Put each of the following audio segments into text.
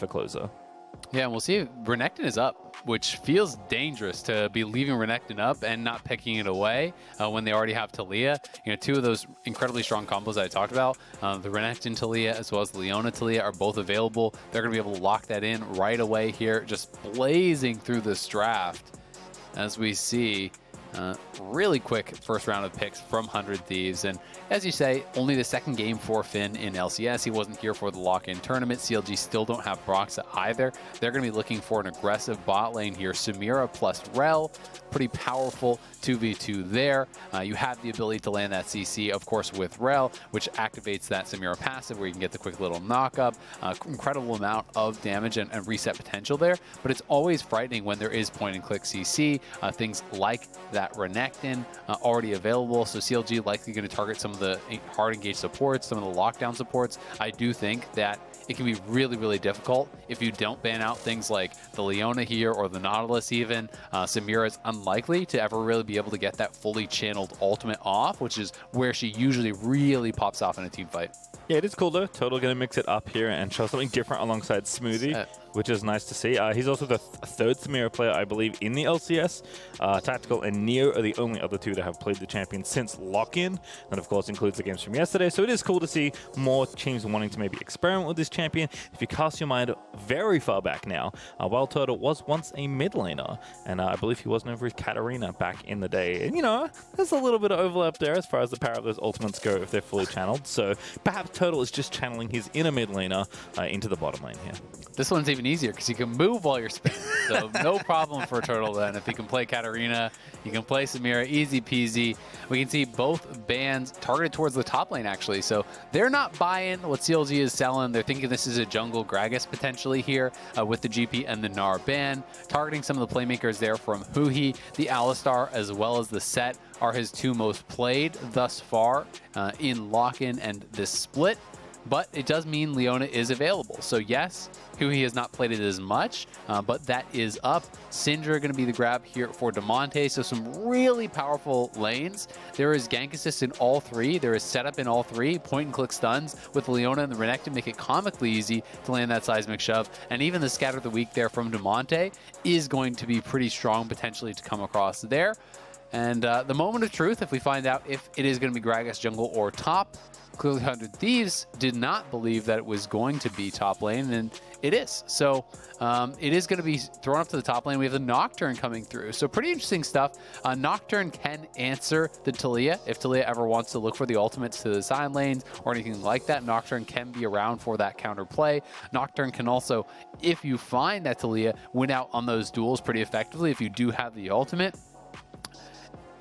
for closer. Yeah, and we'll see if Renekton is up, which feels dangerous to be leaving Renekton up and not picking it away when they already have Taliyah. You know, two of those incredibly strong combos that I talked about, the Renekton Taliyah as well as the Leona Taliyah are both available. They're going to be able to lock that in right away here, just blazing through this draft as we see. Really quick first round of picks from 100 Thieves, and as you say, only the second game for Finn in LCS. He wasn't here for the lock-in tournament. CLG still don't have Broxa either. They're going to be looking for an aggressive bot lane here. Samira plus Rell, pretty powerful 2v2 there. You have the ability to land that CC, of course, with Rell, which activates that Samira passive where you can get the quick little knock-up. Incredible amount of damage and reset potential there, but it's always frightening when there is point-and-click CC. Things like that Renekton already available, so CLG likely going to target some of the hard engaged supports, some of the lockdown supports. I do think that it can be really, really difficult if you don't ban out things like the Leona here or the Nautilus even. Samira is unlikely to ever really be able to get that fully channeled ultimate off, which is where she usually really pops off in a team fight. Yeah, it is cool though. Total going to mix it up here and show something different alongside Smoothie, which is nice to see. He's also the third Samira player, I believe, in the LCS. Tactical and Neo are the only other two that have played the champion since lock-in. That, of course, includes the games from yesterday. So it is cool to see more teams wanting to maybe experiment with this champion. If you cast your mind very far back now, WildTurtle was once a mid laner, and I believe he was known for his Katarina back in the day. And, you know, there's a little bit of overlap there as far as the power of those ultimates go if they're fully channeled. So perhaps Turtle is just channeling his inner mid laner into the bottom lane here. This one's even easier because you can move while you're spinning. So no problem for Turtle then. If he can play Katarina, you can play Samira, easy peasy. We can see both bans targeted towards the top lane actually. So they're not buying what CLG is selling. They're thinking this is a jungle Gragas potentially here with the GP and the Gnar ban. Targeting some of the playmakers there from Huhi, the Alistar, as well as the Set are his two most played thus far in lock-in and this split. But it does mean Leona is available. So yes, Huhi has not played it as much, but that is up. Syndra going to be the grab here for Damonte. So some really powerful lanes. There is gank assist in all three. There is setup in all three. Point and click stuns with Leona and the Renekton make it comically easy to land that seismic shove. And even the scatter of the week there from Damonte is going to be pretty strong potentially to come across there. And the moment of truth, if we find out if it is going to be Gragas jungle or top, clearly 100 Thieves did not believe that it was going to be top lane, and it is. So it is going to be thrown up to the top lane. We have the Nocturne coming through. So pretty interesting stuff. Nocturne can answer the Taliyah. If Taliyah ever wants to look for the ultimates to the side lanes or anything like that, Nocturne can be around for that counter play. Nocturne can also, if you find that Taliyah, win out on those duels pretty effectively if you do have the ultimate.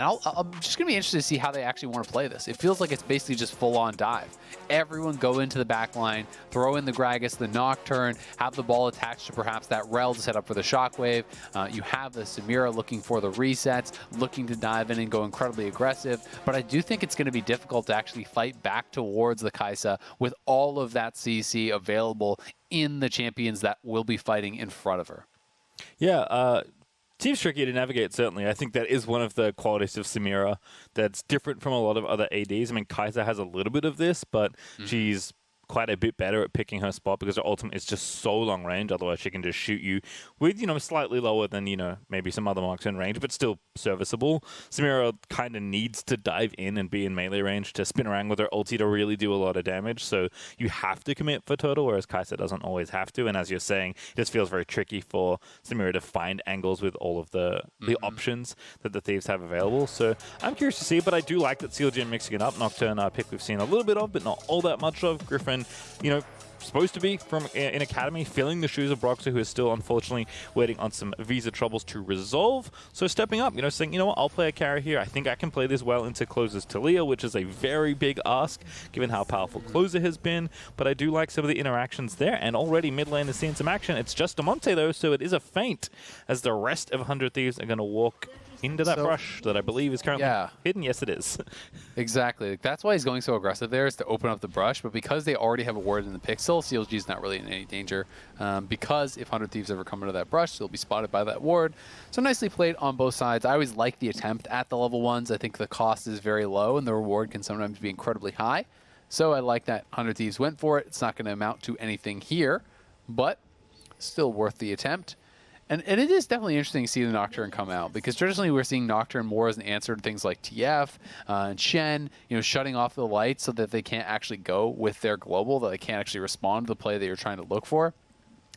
And I'm just going to be interested to see how they actually want to play this. It feels like it's basically just full-on dive. Everyone go into the back line, throw in the Gragas, the Nocturne, have the ball attached to perhaps that Rell to set up for the Shockwave. You have the Samira looking for the resets, looking to dive in and go incredibly aggressive. But I do think it's going to be difficult to actually fight back towards the Kaisa with all of that CC available in the champions that will be fighting in front of her. Yeah, seems tricky to navigate, certainly. I think that is one of the qualities of Samira that's different from a lot of other ADs. I mean, Kaisa has a little bit of this, but she's quite a bit better at picking her spot because her ultimate is just so long range. Otherwise, she can just shoot you with, you know, slightly lower than, you know, maybe some other marks in range, but still serviceable. Samira kind of needs to dive in and be in melee range to spin around with her ulti to really do a lot of damage. So you have to commit for Turtle, whereas Kaisa doesn't always have to. And as you're saying, it just feels very tricky for Samira to find angles with all of the options that the Thieves have available. So I'm curious to see, but I do like that CLG mixing it up. Nocturne pick we've seen a little bit of, but not all that much of. Griffin, you know, supposed to be from in Academy, filling the shoes of Broxa, who is still unfortunately waiting on some visa troubles to resolve. So stepping up, you know, saying, you know what, I'll play a carry here. I think I can play this well into Closer's Taliyah, which is a very big ask given how powerful Closer has been. But I do like some of the interactions there, and already mid lane is seeing some action. It's just Damonte though, so it is a feint as the rest of 100 Thieves are going to walk into that brush that I believe is currently hidden. Yes, it is. Exactly. That's why he's going so aggressive there, is to open up the brush. But because they already have a ward in the pixel, CLG is not really in any danger. Because if 100 Thieves ever come into that brush, they'll be spotted by that ward. So nicely played on both sides. I always like the attempt at the level 1s. I think the cost is very low and the reward can sometimes be incredibly high. So I like that 100 Thieves went for it. It's not going to amount to anything here, but still worth the attempt. And it is definitely interesting to see the Nocturne come out, because traditionally we're seeing Nocturne more as an answer to things like TF and Shen, shutting off the lights so that they can't actually go with their global, that they can't actually respond to the play that you're trying to look for.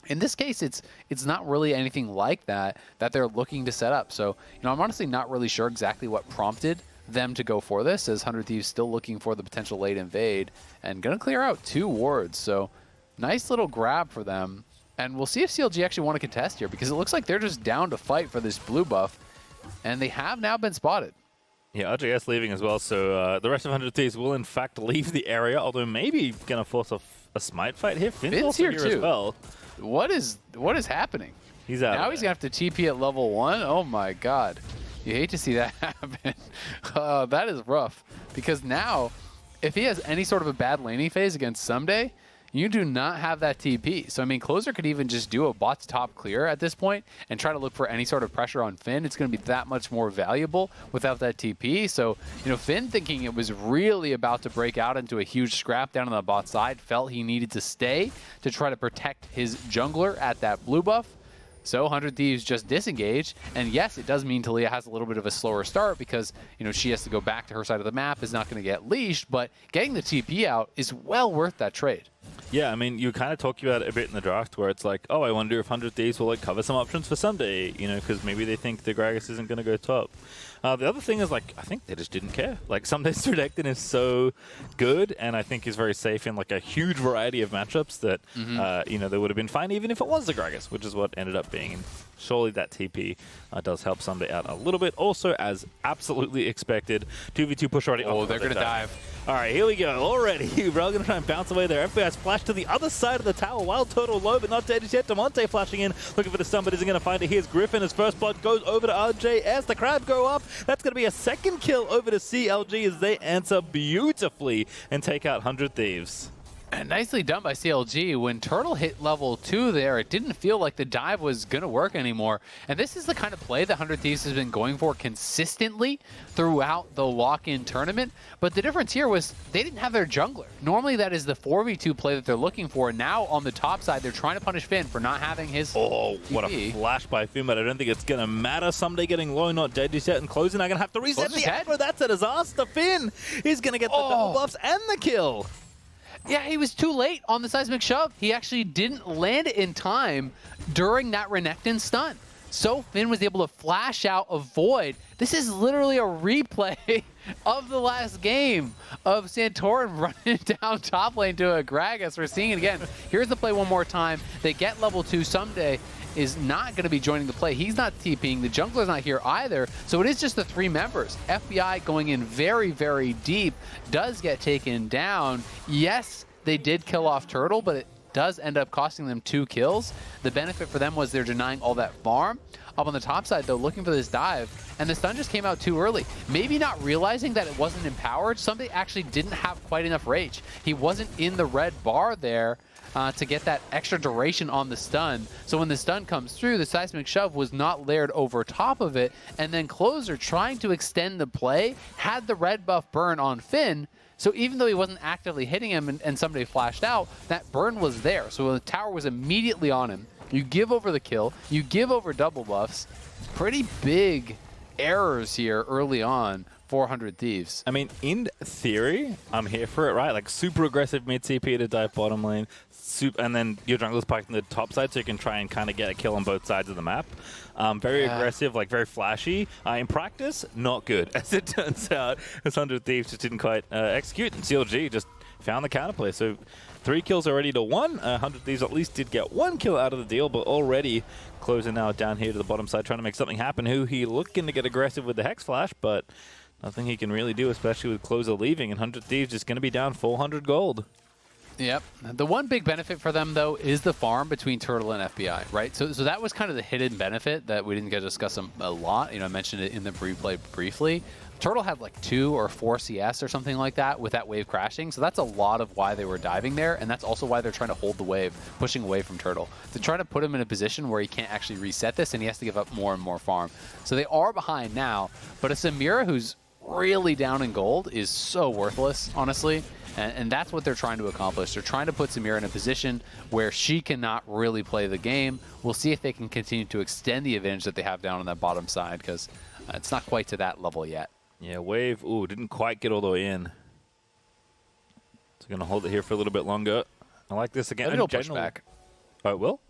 In this case, it's not really anything like that they're looking to set up. So, I'm honestly not really sure exactly what prompted them to go for this, as 100 Thieves still looking for the potential late invade and going to clear out 2 wards. So, nice little grab for them. And we'll see if CLG actually want to contest here, because it looks like they're just down to fight for this blue buff, and they have now been spotted. Yeah, RJS leaving as well, so the rest of 100 Thieves will in fact leave the area, although maybe going to force a smite fight here. Finn's here too. As well. What is happening? He's out. Now he's going to have to TP at level 1? Oh my god. You hate to see that happen. That is rough, because now, if he has any sort of a bad laning phase against Ssumday, you do not have that TP. So, I mean, Closer could even just do a bot to top clear at this point and try to look for any sort of pressure on Finn. It's going to be that much more valuable without that TP. So, Finn, thinking it was really about to break out into a huge scrap down on the bot side, felt he needed to stay to try to protect his jungler at that blue buff. So 100 Thieves just disengaged, and yes, it does mean Taliyah has a little bit of a slower start, because she has to go back to her side of the map, is not going to get leashed, but getting the TP out is well worth that trade. Yeah, I mean, you kind of talk about it a bit in the draft, where it's like, oh, I wonder if 100 Thieves will cover some options for Ssumday, because maybe they think the Gragas isn't going to go top. The other thing is, I think they just didn't care. Ssumday's Renekton is so good, and I think is very safe in a huge variety of matchups that they would have been fine even if it was the Gragas, which is what ended up being. And surely that TP does help Ssumday out a little bit. Also, as absolutely expected, 2v2 push already. Oh, they're going to dive. All right, here we go. Already, Rell going to try and bounce away there. FBI splash to the other side of the tower. WildTurtle low, but not dead yet. Damonte flashing in, looking for the stun, but isn't going to find it. Here's Griffin. His first blood goes over to RJS. The crab go up. That's going to be a second kill over to CLG as they answer beautifully and take out 100 Thieves. And nicely done by CLG. When Turtle hit level 2 there, it didn't feel like the dive was going to work anymore. And this is the kind of play that 100 Thieves has been going for consistently throughout the lock-in tournament. But the difference here was they didn't have their jungler. Normally that is the 4v2 play that they're looking for. Now on the top side, they're trying to punish Finn for not having his TP. What a flash by Finn, but I don't think it's going to matter. Ssumday getting low, not dead yet, and closing. They're going to have to reset the aggro. That's a disaster. Finn is going to get the double buffs and the kill. Yeah, he was too late on the seismic shove. He actually didn't land in time during that Renekton stun. So Finn was able to flash out, avoid. This is literally a replay of the last game of Santorin running down top lane to a Gragas. We're seeing it again. Here's the play one more time. They get level 2. Ssumday is not going to be joining the play. He's not TPing. The jungler's not here either. So it is just the 3 members. FBI going in very, very deep does get taken down. Yes, they did kill off Turtle, but it does end up costing them 2 kills. The benefit for them was they're denying all that farm. Up on the top side, though, looking for this dive, and the stun just came out too early. Maybe not realizing that it wasn't empowered. Ssumday actually didn't have quite enough rage. He wasn't in the red bar there to get that extra duration on the stun. So when the stun comes through, the seismic shove was not layered over top of it, and then Closer, trying to extend the play, had the red buff burn on Finn. So even though he wasn't actively hitting him and somebody flashed out, that burn was there. So the tower was immediately on him. You give over the kill, you give over double buffs. Pretty big errors here early on. 400 Thieves. I mean, in theory, I'm here for it, right? Super aggressive mid CP to dive bottom lane, and then your jungler's parked on the top side, so you can try and kind of get a kill on both sides of the map. Very aggressive, very flashy. In practice, not good, as it turns out. As 100 Thieves just didn't quite execute, and CLG just found the counterplay. So 3 kills already to 1. 100 Thieves at least did get 1 kill out of the deal, but already closing now down here to the bottom side, trying to make something happen. Huhi looking to get aggressive with the Hex Flash, but nothing he can really do, especially with Closer leaving, and 100 Thieves just going to be down 400 gold. Yep. The one big benefit for them, though, is the farm between Turtle and FBI, right? So that was kind of the hidden benefit that we didn't get to discuss a lot. I mentioned it in the replay briefly. Turtle had 2 or 4 CS or something like that with that wave crashing. So that's a lot of why they were diving there, and that's also why they're trying to hold the wave, pushing away from Turtle. They're trying to put him in a position where he can't actually reset this, and he has to give up more and more farm. So they are behind now, but a Samira who's really down in gold is so worthless, honestly. And that's what they're trying to accomplish. They're trying to put Samira in a position where she cannot really play the game. We'll see if they can continue to extend the advantage that they have down on that bottom side, because it's not quite to that level yet. Yeah, wave, ooh, didn't quite get all the way in. So going to hold it here for a little bit longer. I like this again. But it'll push back. Oh, it will?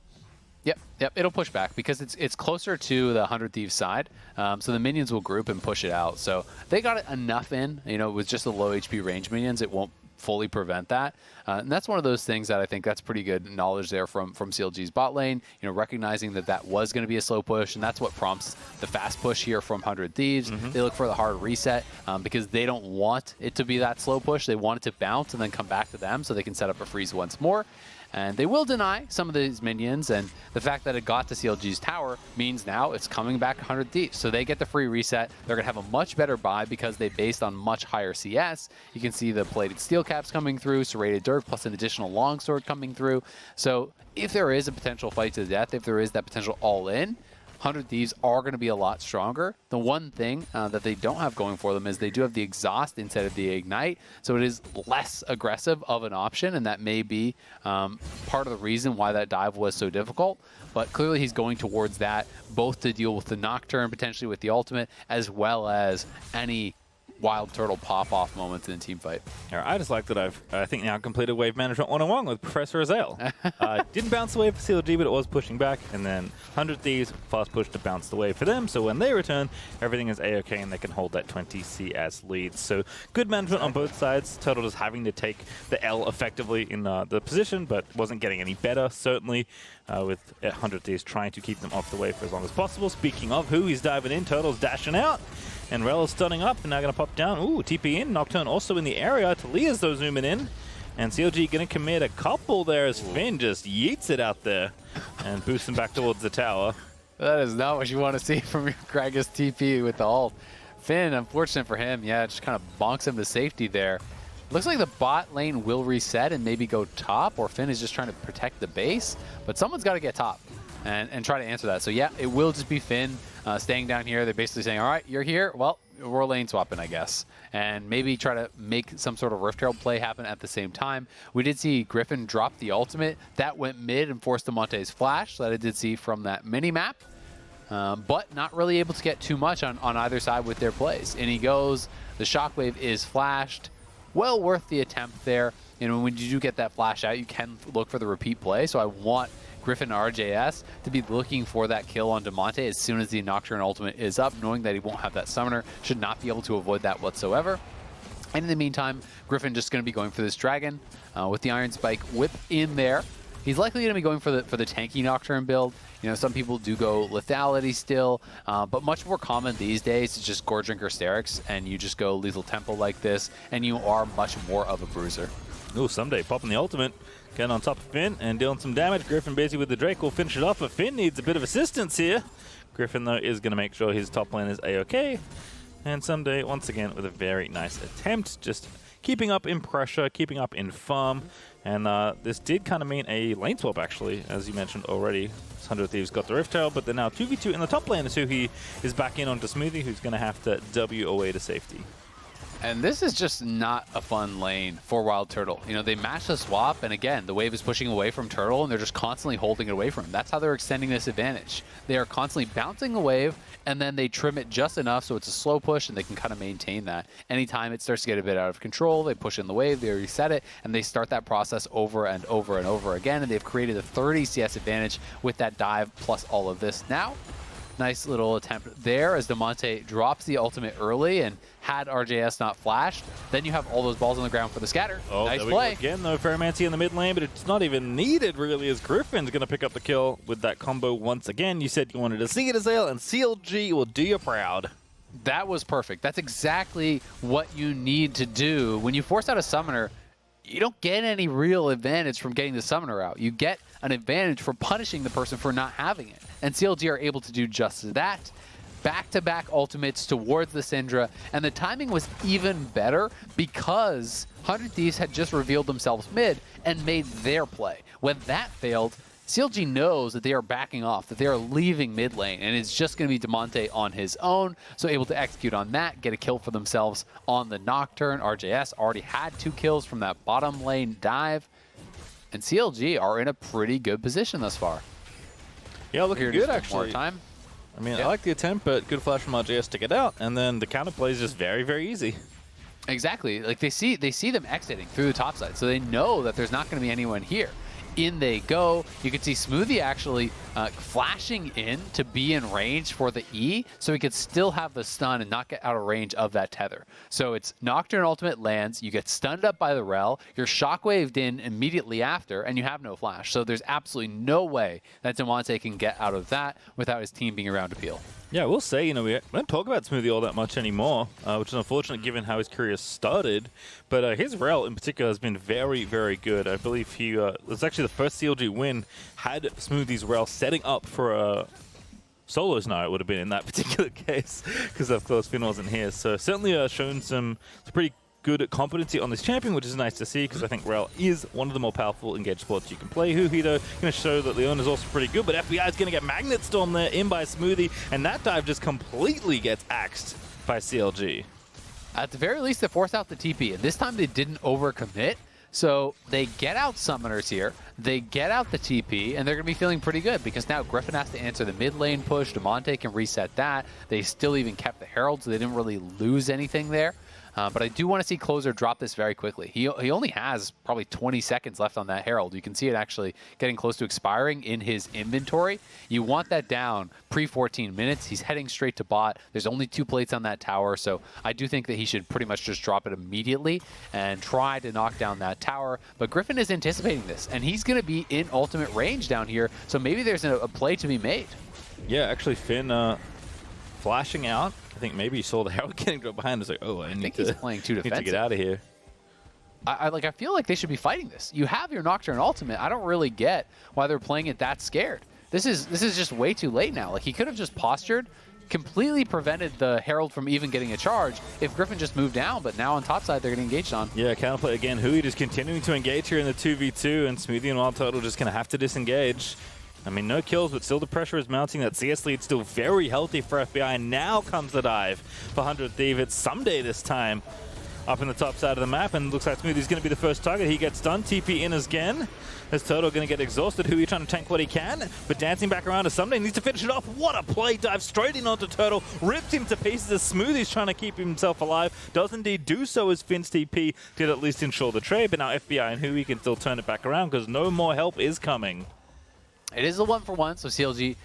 Yep, it'll push back because it's closer to the 100 Thieves side. So the minions will group and push it out. So they got it enough in, with just the low HP range minions, it won't fully prevent that. And that's one of those things that I think that's pretty good knowledge there from CLG's bot lane, recognizing that was going to be a slow push, and that's what prompts the fast push here from 100 Thieves. They look for the hard reset because they don't want it to be that slow push. They want it to bounce and then come back to them so they can set up a freeze once more. And they will deny some of these minions, and the fact that it got to CLG's tower means now it's coming back 100 Thieves. So they get the free reset. They're going to have a much better buy because they based on much higher CS. You can see the plated steel caps coming through, serrated dirk, plus an additional longsword coming through. So if there is a potential fight to the death, if there is that potential all-in, 100 Thieves are going to be a lot stronger. The one thing that they don't have going for them is they do have the exhaust instead of the ignite, so it is less aggressive of an option, and that may be part of the reason why that dive was so difficult. But clearly he's going towards that, both to deal with the nocturne, potentially with the ultimate, as well as any WildTurtle pop-off moments in the team fight. I just like that I think now completed wave management 101 with Professor Azael. Didn't bounce the wave for CLG, but it was pushing back, and then 100 Thieves fast push to bounce the wave for them, so when they return, everything is A-OK and they can hold that 20 CS lead. So good management on both sides. Turtle just having to take the L effectively in the position, but wasn't getting any better, certainly, with 100 Thieves trying to keep them off the wave for as long as possible. Speaking of who, he's diving in, Turtle's dashing out. And Rell is stunning up and now going to pop down. Ooh, TP in. Nocturne also in the area. Taliyah's though zooming in. And CLG going to commit a couple there as Finn just yeets it out there and boosts him back towards the tower. That is not what you want to see from your Gragas TP with the ult. Finn, unfortunate for him, just kind of bonks him to safety there. Looks like the bot lane will reset and maybe go top, or Finn is just trying to protect the base. But someone's got to get top and try to answer that. So yeah, it will just be Finn staying down here. They're basically saying, all right, you're here. Well, we're lane swapping, I guess. And maybe try to make some sort of Rift Herald play happen at the same time. We did see Griffin drop the ultimate. That went mid and forced Damonte's flash. That I did see from that mini-map. But not really able to get too much on either side with their plays. And he goes, the shockwave is flashed. Well worth the attempt there. When you do get that flash out, you can look for the repeat play. So I want Griffin RJS to be looking for that kill on Damonte as soon as the Nocturne ultimate is up, knowing that he won't have that summoner, should not be able to avoid that whatsoever. And in the meantime, Griffin just going to be going for this dragon with the Iron Spike whip in there. He's likely going to be going for the tanky Nocturne build. Some people do go lethality still, but much more common these days is just Gore Drinker Sterix, and you just go Lethal Temple like this, and you are much more of a bruiser. Ooh, Ssumday popping the ultimate, getting on top of Finn and dealing some damage. Griffin busy with the Drake will finish it off, but Finn needs a bit of assistance here. Griffin, though, is going to make sure his top lane is A-OK. And Ssumday, once again, with a very nice attempt, just keeping up in pressure, keeping up in farm. And this did kind of mean a lane swap, actually, as you mentioned already. 100 Thieves got the Rift Tail, but they're now 2v2 in the top lane as Huhi is back in onto Smoothie, who's going to have to W away to safety. And this is just not a fun lane for WildTurtle. They match the swap, and again, the wave is pushing away from Turtle, and they're just constantly holding it away from him. That's how they're extending this advantage. They are constantly bouncing the wave, and then they trim it just enough so it's a slow push, and they can kind of maintain that. Anytime it starts to get a bit out of control, they push in the wave, they reset it, and they start that process over and over and over again, and they've created a 30 CS advantage with that dive plus all of this. Now, nice little attempt there as Damonte drops the ultimate early, and had RJS not flashed, then you have all those balls on the ground for the scatter. Oh, nice play. Again, though, Ferromancy in the mid lane, but it's not even needed, really, as Griffin's going to pick up the kill with that combo once again. You said you wanted to see it, Azael, and CLG will do you proud. That was perfect. That's exactly what you need to do. When you force out a summoner, you don't get any real advantage from getting the summoner out. You get an advantage for punishing the person for not having it. And CLG are able to do just that. Back-to-back ultimates towards the Syndra, and the timing was even better because 100 Thieves had just revealed themselves mid and made their play. When that failed, CLG knows that they are backing off, that they are leaving mid lane, and it's just going to be Damonte on his own, so able to execute on that, get a kill for themselves on the Nocturne. RJS already had 2 kills from that bottom lane dive, and CLG are in a pretty good position thus far. Yeah, looking good actually. More time. I mean, I like the attempt, but good flash from RJS to get out, and then the counterplay is just very, very easy. Exactly. Like they see them exiting through the top side, so they know that there's not going to be anyone here. In they go. You can see Smoothie actually flashing in to be in range for the E, so he could still have the stun and not get out of range of that tether. So it's Nocturne ultimate lands, you get stunned up by the Rell, you're shockwaved in immediately after, and you have no flash. So there's absolutely no way that Damonte can get out of that without his team being around to peel. Yeah, we'll say, you know, we don't talk about Smoothie all that much anymore, which is unfortunate given how his career started. But his Rell in particular has been very, very good. I believe he was actually the first CLG win, had Smoothie's Rell setting up for a solos night, it would have been in that particular case, because of course Finn wasn't here. So certainly shown some pretty good competency on this champion, which is nice to see, because I think Rell is one of the more powerful engaged sports you can play. Huhi, though, going to show that Leona is also pretty good, but FBI is going to get Magnet Storm there in by Smoothie, and that dive just completely gets axed by CLG. At the very least, they forced out the TP, and this time they didn't overcommit. So they get out summoners here, they get out the TP, and they're going to be feeling pretty good because now Griffin has to answer the mid lane push. Damonte can reset that. They still even kept the Herald, so they didn't really lose anything there. But I do want to see Closer drop this very quickly. He only has probably 20 seconds left on that Herald. You can see it actually getting close to expiring in his inventory. You want that down pre-14 minutes. He's heading straight to bot. There's only 2 plates on that tower, so I do think that he should pretty much just drop it immediately and try to knock down that tower. But Griffin is anticipating this, and he's going to be in ultimate range down here, so maybe there's a play to be made. Yeah, actually Finn flashing out. I think maybe he saw the Herald getting dropped behind. It's like, oh, I think he's playing too defensive. Need to get out of here. I feel like they should be fighting this. You have your Nocturne ultimate. I don't really get why they're playing it that scared. This is just way too late now. Like, he could have just postured, completely prevented the Herald from even getting a charge if Griffin just moved down, but now on top side they're getting engaged on. Yeah, counterplay again. Huhi just continuing to engage here in the 2v2, and Smoothie and WildTurtle just going to have to disengage. I mean, no kills, but still the pressure is mounting. That CS lead still very healthy for FBI. And now comes the dive for 100 Thief. It's Ssumday this time up in the top side of the map. And looks like Smoothie's going to be the first target. He gets done. TP in again. As Turtle going to get exhausted. Huhi trying to tank what he can. But dancing back around to Ssumday. Needs to finish it off. What a play. Dive straight in onto Turtle. Ripped him to pieces as Smoothie's trying to keep himself alive. Does indeed do so as Finn's TP did at least ensure the trade. But now FBI and Huhi can still turn it back around because no more help is coming. It is a 1-for-1, so CLG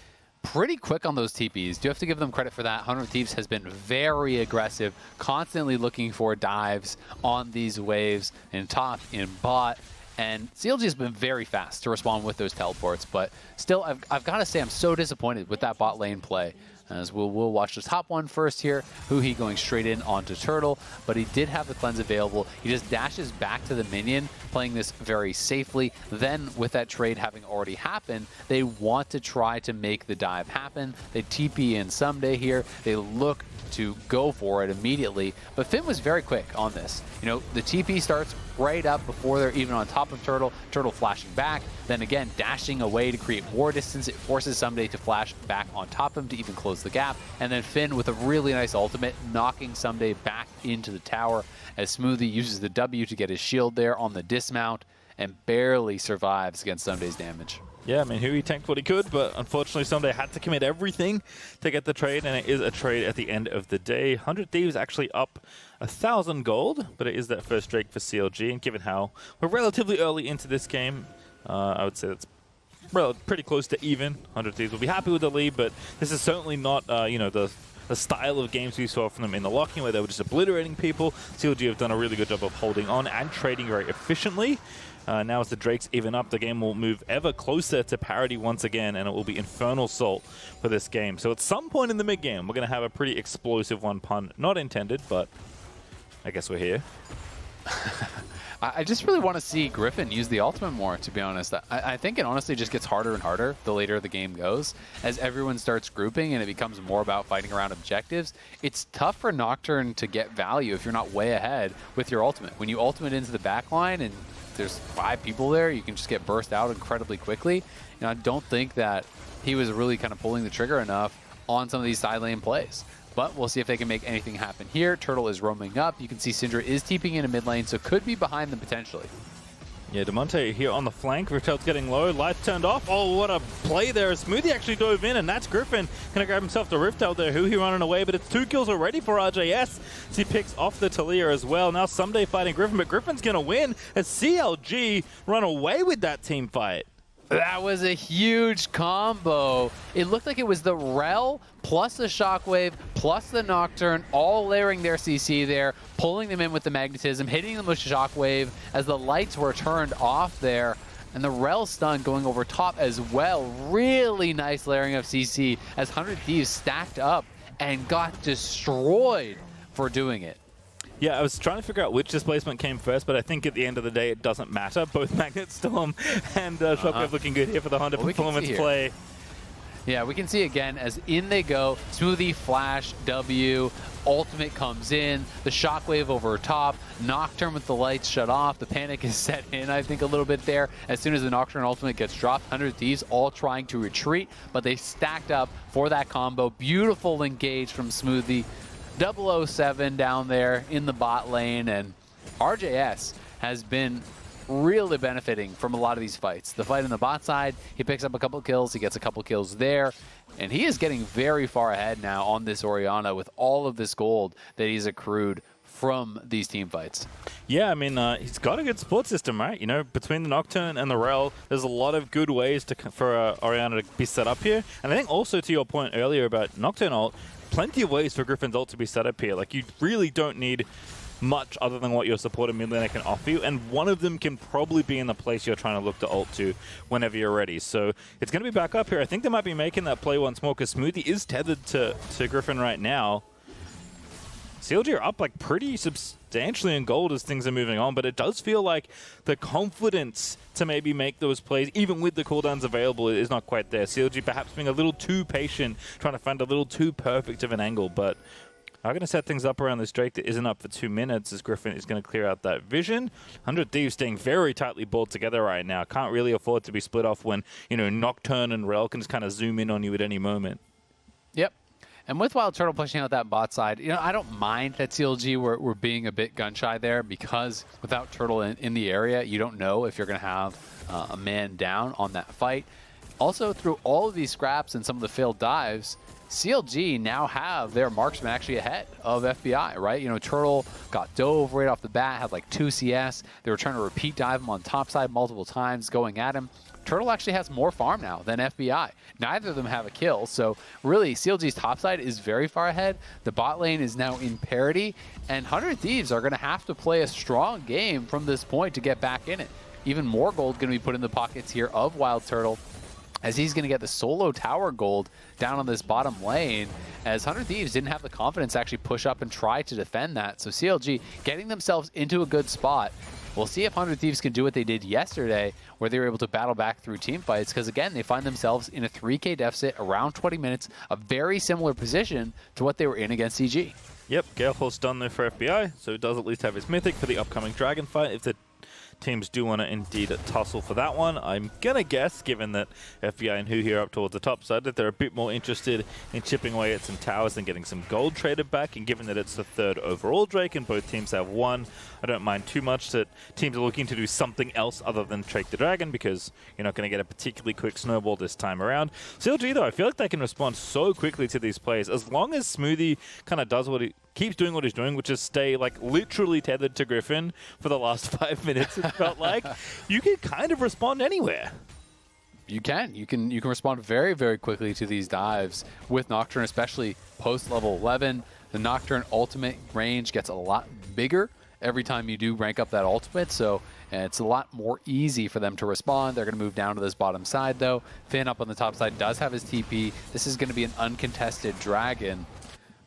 pretty quick on those TPs. Do have to give them credit for that. 100 Thieves has been very aggressive, constantly looking for dives on these waves in top, in bot, and CLG has been very fast to respond with those teleports, but still, I've got to say I'm so disappointed with that bot lane play. As we'll watch the top one first here. Huhi going straight in onto Turtle, but he did have the cleanse available. He just dashes back to the minion, playing this very safely. Then with that trade having already happened, they want to try to make the dive happen. They TP in Ssumday here. They look to go for it immediately, but Finn was very quick on this. You know, the TP starts right up before they're even on top of Turtle. Turtle flashing back, then again dashing away to create more distance. It forces Ssumday to flash back on top of him to even close the gap, and then Finn with a really nice ultimate, knocking Ssumday back into the tower as Smoothie uses the W to get his shield there on the dismount and barely survives against Ssumday's damage. Yeah, I mean, Huhi tanked what he could, but unfortunately Ssumday had to commit everything to get the trade, and it is a trade at the end of the day. 100 Thieves actually up 1,000 gold, but it is that first Drake for CLG, and given how we're relatively early into this game, I would say that's pretty close to even. 100 Thieves will be happy with the lead, but this is certainly not, you know, the style of games we saw from them in the locking, where they were just obliterating people. CLG have done a really good job of holding on and trading very efficiently. Now as the Drakes even up, the game will move ever closer to parity once again, and it will be Infernal Salt for this game. So at some point in the mid-game, we're going to have a pretty explosive one, pun not intended, but I guess we're here. I just really want to see Griffin use the ultimate more, to be honest. I think it honestly just gets harder and harder the later the game goes. As everyone starts grouping and it becomes more about fighting around objectives, it's tough for Nocturne to get value if you're not way ahead with your ultimate. When you ultimate into the backline and there's 5 people there, you can just get burst out incredibly quickly. And I don't think that he was really kind of pulling the trigger enough on some of these side lane plays. But we'll see if they can make anything happen here. Turtle is roaming up. You can see Syndra is TPing into mid lane, so could be behind them potentially. Yeah, Damonte here on the flank. Ritel's getting low. Lights turned off. Oh, what a play there. Smoothie actually dove in, and that's Griffin. Gonna grab himself the Riftel there. Huhi running away, but it's 2 kills already for RJS. So he picks off the Taliyah as well. Now Ssumday fighting Griffin, but Griffin's gonna win as CLG run away with that team fight. That was a huge combo. It looked like it was the Rell plus the Shockwave plus the Nocturne all layering their CC there, pulling them in with the magnetism, hitting them with Shockwave as the lights were turned off there. And the Rell stun going over top as well. Really nice layering of CC as 100 Thieves stacked up and got destroyed for doing it. Yeah, I was trying to figure out which displacement came first, but I think at the end of the day, it doesn't matter. Both Magnet Storm and Shockwave looking good here for the Honda performance play. Yeah, we can see again as in they go. Smoothie, Flash, W, ultimate comes in, the Shockwave over top, Nocturne with the lights shut off. The panic is set in, I think, a little bit there. As soon as the Nocturne ultimate gets dropped, 100 Thieves all trying to retreat, but they stacked up for that combo. Beautiful engage from Smoothie. 007 down there in the bot lane, and RJS has been really benefiting from a lot of these fights. The fight on the bot side, he picks up a couple kills, he gets a couple kills there, and he is getting very far ahead now on this Orianna with all of this gold that he's accrued from these team fights. Yeah, I mean, he's got a good support system, right? You know, between the Nocturne and the Rell, there's a lot of good ways for Orianna to be set up here. And I think also to your point earlier about Nocturne ult, plenty of ways for Griffin's ult to be set up here. Like, you really don't need much other than what your supporter mid laner can offer you, and one of them can probably be in the place you're trying to look to ult to whenever you're ready. So it's going to be back up here. I think they might be making that play once more because Smoothie is tethered to Griffin right now. CLG are up like pretty substantially in gold as things are moving on, but it does feel like the confidence to maybe make those plays, even with the cooldowns available, is not quite there. CLG perhaps being a little too patient, trying to find a little too perfect of an angle, but I'm going to set things up around this Drake that isn't up for 2 minutes as Griffin is going to clear out that vision. 100 Thieves staying very tightly balled together right now. Can't really afford to be split off when, you know, Nocturne and Rell can just kind of zoom in on you at any moment. Yep. And with WildTurtle pushing out that bot side, you know, I don't mind that CLG were being a bit gun-shy there because without Turtle in the area, you don't know if you're going to have a man down on that fight. Also, through all of these scraps and some of the failed dives, CLG now have their marksman actually ahead of FBI, right? You know, Turtle got dove right off the bat, had like 2 CS. They were trying to repeat dive him on top side multiple times, going at him. Turtle actually has more farm now than FBI. Neither of them have a kill, so really CLG's top side is very far ahead. The bot lane is now in parity, and 100 Thieves are going to have to play a strong game from this point to get back in it. Even more gold going to be put in the pockets here of WildTurtle, as he's going to get the solo tower gold down on this bottom lane, as 100 Thieves didn't have the confidence to actually push up and try to defend that. So CLG getting themselves into a good spot. We'll see if 100 Thieves can do what they did yesterday, where they were able to battle back through team fights, because again, they find themselves in a 3K deficit around 20 minutes, a very similar position to what they were in against CG. Yep, Galeforce done there for FBI, so he does at least have his mythic for the upcoming Dragon fight. If the teams do want to indeed tussle for that one, I'm going to guess, given that FBI and Huhi are up towards the top side, that they're a bit more interested in chipping away at some towers and getting some gold traded back. And given that it's the 3rd overall Drake and both teams have 1, I don't mind too much that teams are looking to do something else other than Drake the Dragon, because you're not going to get a particularly quick snowball this time around. CLG, though, I feel like they can respond so quickly to these plays. As long as Smoothie kind of does what he keeps doing what he's doing, which is stay like literally tethered to Griffin for the last 5 minutes, it felt like, you can kind of respond anywhere. You can respond very, very quickly to these dives with Nocturne, especially post level 11. The Nocturne ultimate range gets a lot bigger every time you do rank up that ultimate, so it's a lot more easy for them to respond. They're going to move down to this bottom side, though. Finn up on the top side does have his TP. This is going to be an uncontested dragon.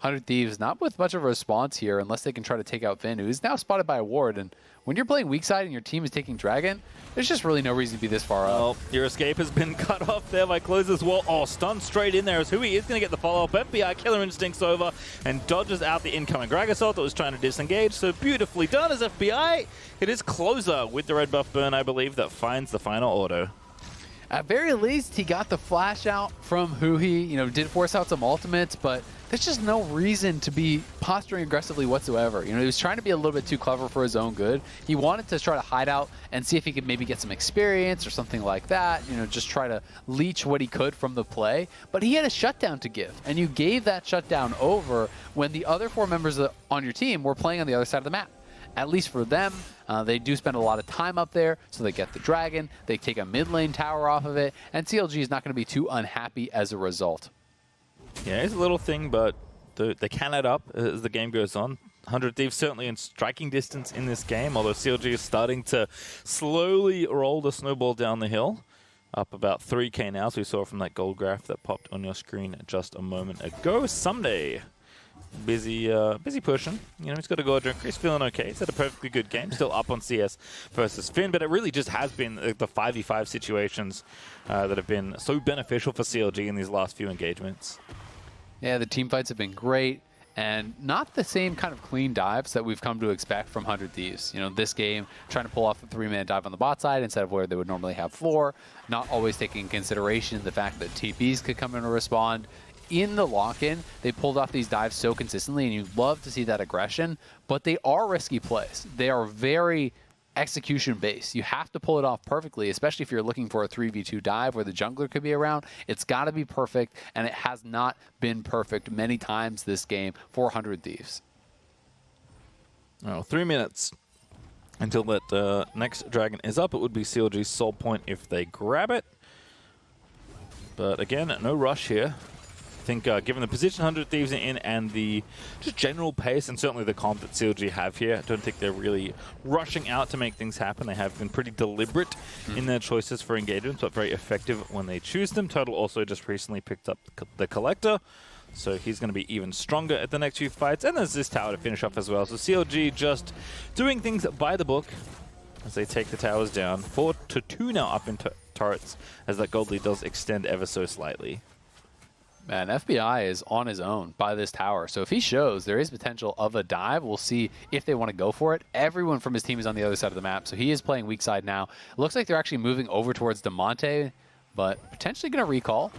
100 Thieves not with much of a response here unless they can try to take out Finn, who is now spotted by a ward. And when you're playing weak side and your team is taking Dragon, there's just really no reason to be this far up. Well, your escape has been cut off there by Closer's wall. Oh, stunned straight in there as Huhi is going to get the follow-up. FBI Killer Instinct's over and dodges out the incoming Gragas ult that was trying to disengage. So beautifully done as FBI. It is Closer with the red buff burn, I believe, that finds the final auto. At very least, he got the flash out from Huhi, you know, did force out some ultimates, but there's just no reason to be posturing aggressively whatsoever. You know, he was trying to be a little bit too clever for his own good. He wanted to try to hide out and see if he could maybe get some experience or something like that, you know, just try to leech what he could from the play. But he had a shutdown to give, and you gave that shutdown over when the other 4 members on your team were playing on the other side of the map. At least for them, they do spend a lot of time up there, so they get the Dragon, they take a mid lane tower off of it, and CLG is not going to be too unhappy as a result. Yeah, it's a little thing, but they can add up as the game goes on. 100 Thieves certainly in striking distance in this game, although CLG is starting to slowly roll the snowball down the hill. Up about 3k now, so we saw from that gold graph that popped on your screen just a moment ago. Ssumday. Busy pushing. You know, he's got a go drink. He's feeling okay. He's had a perfectly good game. Still up on CS versus Finn, but it really just has been the 5v5 situations that have been so beneficial for CLG in these last few engagements. Yeah, the team fights have been great, and not the same kind of clean dives that we've come to expect from 100 Thieves. You know, this game, trying to pull off a 3-man dive on the bot side instead of where they would normally have floor, not always taking into consideration the fact that TPs could come in and respond. In the lock-in, they pulled off these dives so consistently, and you love to see that aggression, but they are risky plays. They are very execution-based. You have to pull it off perfectly, especially if you're looking for a 3v2 dive where the jungler could be around. It's got to be perfect, and it has not been perfect many times this game for 100 Thieves. Oh, 3 minutes until that next Dragon is up. It would be CLG's sole point if they grab it. But again, no rush here. I think given the position 100 Thieves are in and the just general pace and certainly the comp that CLG have here, I don't think they're really rushing out to make things happen. They have been pretty deliberate in their choices for engagements, but very effective when they choose them. Turtle also just recently picked up the Collector, so he's going to be even stronger at the next few fights. And there's this tower to finish off as well. So CLG just doing things by the book as they take the towers down. 4-2 now up in turrets as that gold lead does extend ever so slightly. Man, FBI is on his own by this tower. So if he shows there is potential of a dive, we'll see if they want to go for it. Everyone from his team is on the other side of the map, so he is playing weak side now. It looks like they're actually moving over towards Damonte, but potentially going to recall.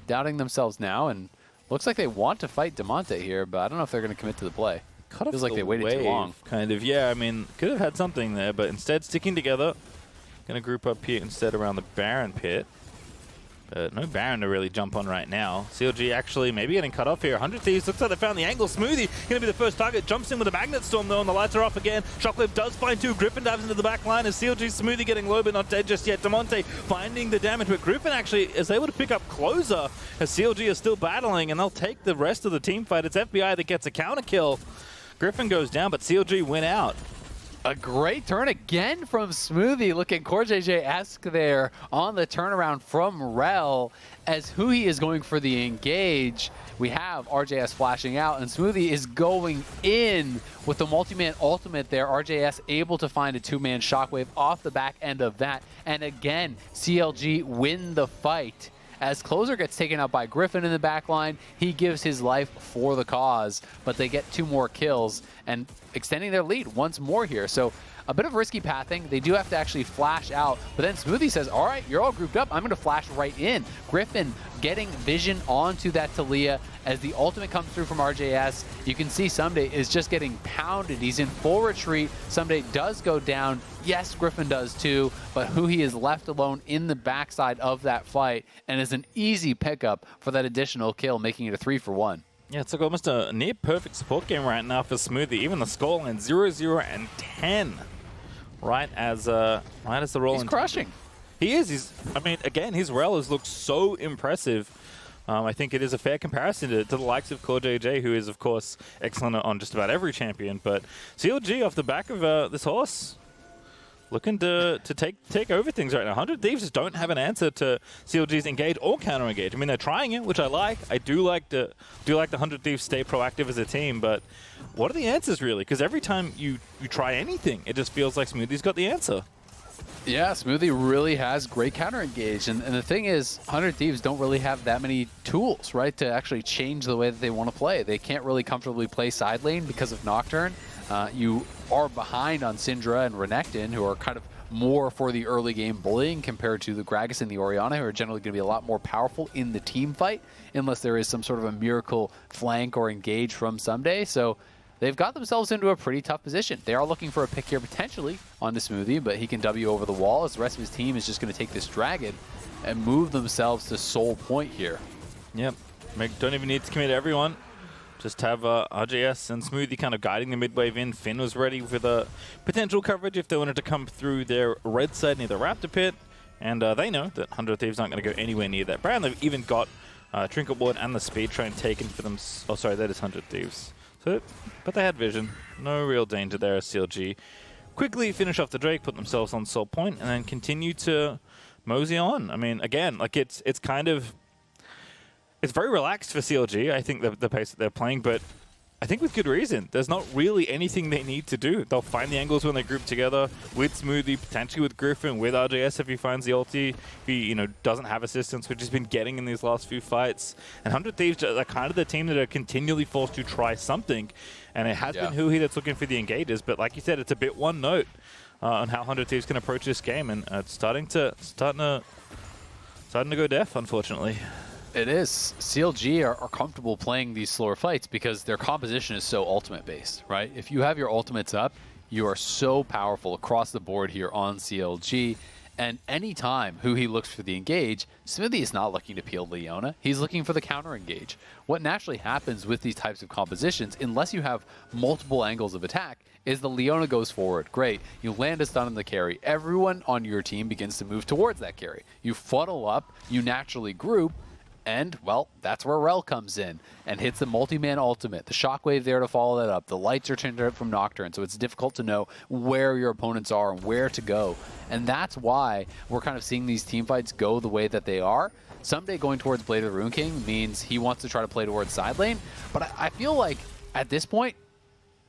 Doubting themselves now, and looks like they want to fight Damonte here, but I don't know if they're going to commit to the play. Feels like they waited too long. Kind of, yeah. I mean, could have had something there, but instead sticking together. Going to group up here instead around the Baron pit. No Baron to really jump on right now. CLG actually maybe getting cut off here. 100 Thieves looks like they found the angle. Smoothie going to be the first target. Jumps in with a Magnet Storm though, and the lights are off again. Shockwave does find 2. Griffin dives into the back line as CLG Smoothie getting low but not dead just yet. Damonte finding the damage, but Griffin actually is able to pick up Closer as CLG is still battling, and they'll take the rest of the team fight. It's FBI that gets a counter kill. Griffin goes down, but CLG win out. A great turn again from Smoothie, looking CoreJJ-esque there on the turnaround from Rell as Huhi is going for the engage. We have RJS flashing out, and Smoothie is going in with the multi-man ultimate there. RJS able to find a 2-man shockwave off the back end of that, and again, CLG win the fight. As Closer gets taken out by Griffin in the back line, he gives his life for the cause, but they get 2 more kills and extending their lead once more here. So a bit of risky pathing. They do have to actually flash out, but then Smoothie says, all right, you're all grouped up. I'm going to flash right in. Griffin getting vision onto that Taliyah as the ultimate comes through from RJS. You can see Ssumday is just getting pounded. He's in full retreat. Ssumday does go down. Yes, Griffin does too, but Huhi is left alone in the backside of that fight and is an easy pickup for that additional kill, making it a 3-for-1. Yeah, it's like almost a near perfect support game right now for Smoothie. Even the scoreline 0-0 and 10. Right as the roll. He's crushing. He is. I mean, again, his Rell has looked so impressive. I think it is a fair comparison to the likes of CoreJJ, who is, of course, excellent on just about every champion. But CLG off the back of this horse. looking to take over things right now. 100 Thieves just don't have an answer to CLG's engage or counter engage. I mean, they're trying it, which I like. I do like the 100 Thieves stay proactive as a team, but what are the answers really? Because every time you try anything, it just feels like Smoothie's got the answer. Yeah, Smoothie really has great counter engage, and the thing is, 100 Thieves don't really have that many tools, right, to actually change the way that they want to play. They can't really comfortably play side lane because of Nocturne. You are behind on Syndra and Renekton, who are kind of more for the early game bullying compared to the Gragas and the Orianna, who are generally going to be a lot more powerful in the team fight, unless there is some sort of a miracle flank or engage from Ssumday. So they've got themselves into a pretty tough position. They are looking for a pick here potentially onto Smoothie, but he can W over the wall as the rest of his team is just going to take this dragon and move themselves to sole point here. Yep. Don't even need to commit everyone. Just have RJS and Smoothie kind of guiding the mid-wave in. Finn was ready with a potential coverage if they wanted to come through their red side near the Raptor Pit. And they know that 100 Thieves aren't going to go anywhere near that Baron. They've even got Trinket Ward and the Speed Train taken for them. Oh, sorry, that is 100 Thieves. So, but they had vision. No real danger there as CLG. Quickly finish off the Drake, put themselves on Soul Point, and then continue to mosey on. I mean, again, like it's kind of... It's very relaxed for CLG, I think, the pace that they're playing, but I think with good reason. There's not really anything they need to do. They'll find the angles when they group together with Smoothie, potentially with Griffin, with RJS if he finds the ulti, if he doesn't have assistance, which he's been getting in these last few fights. And 100 Thieves are kind of the team that are continually forced to try something, and it has been Huhi that's looking for the engages, but like you said, it's a bit one note on how 100 Thieves can approach this game, and it's starting to go deaf, unfortunately. It is. CLG are comfortable playing these slower fights because their composition is so ultimate-based, right? If you have your ultimates up, you are so powerful across the board here on CLG. And anytime Huhi looks for the engage, Smoothie is not looking to peel Leona. He's looking for the counter engage. What naturally happens with these types of compositions, unless you have multiple angles of attack, is the Leona goes forward. Great. You land a stun on the carry. Everyone on your team begins to move towards that carry. You funnel up, you naturally group, and, well, that's where Rell comes in and hits the multi-man ultimate. The shockwave there to follow that up. The lights are turned up from Nocturne, so it's difficult to know where your opponents are and where to go. And that's why we're kind of seeing these team fights go the way that they are. Ssumday going towards Blade of the Rune King means he wants to try to play towards side lane, but I feel like at this point,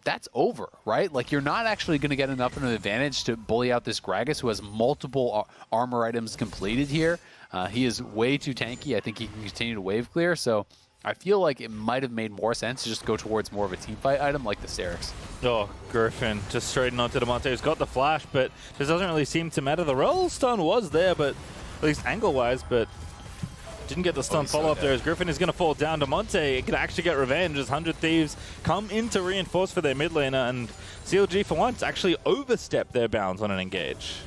that's over, right? Like, you're not actually going to get enough of an advantage to bully out this Gragas, who has multiple armor items completed here. He is way too tanky. I think he can continue to wave clear, so I feel like it might have made more sense to just go towards more of a teamfight item like the Syrinx. Oh, Griffin just straight onto Damonte, who's got the flash, but this doesn't really seem to matter. The Rell stun was there, but at least angle-wise, but didn't get the stun follow-up there as Griffin is going to fall down. Damonte can actually get revenge as 100 Thieves come in to reinforce for their mid laner, and CLG for once actually overstepped their bounds on an engage.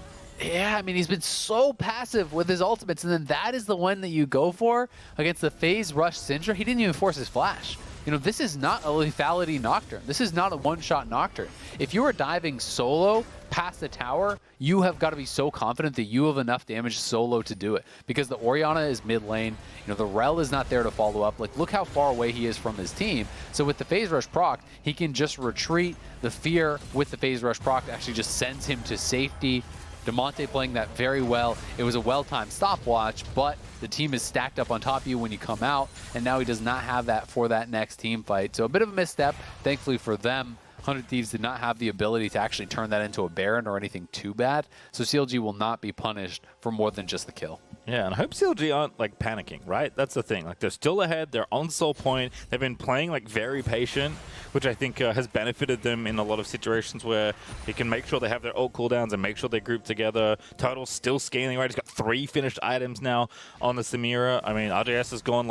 Yeah, I mean, he's been so passive with his ultimates, and then that is the one that you go for against the phase rush Syndra. He didn't even force his flash. This is not a lethality Nocturne. This is not a one-shot Nocturne. If you are diving solo past the tower, you have got to be so confident that you have enough damage solo to do it. Because the Orianna is mid lane, the Rell is not there to follow up. Like, look how far away he is from his team. So with the phase rush proc, he can just retreat. The fear with the phase rush proc actually just sends him to safety. Damonte playing that very well. It was a well-timed stopwatch, but the team is stacked up on top of you when you come out, and now he does not have that for that next team fight. So a bit of a misstep, thankfully for them. 100 Thieves did not have the ability to actually turn that into a Baron or anything too bad, so CLG will not be punished for more than just the kill. Yeah, and I hope CLG aren't, panicking, right? That's the thing. They're still ahead. They're on Soul Point. They've been playing, very patient, which I think has benefited them in a lot of situations where they can make sure they have their ult cooldowns and make sure they group together. Turtle's still scaling, right? He's got 3 finished items now on the Samira. I mean, RJS has gone,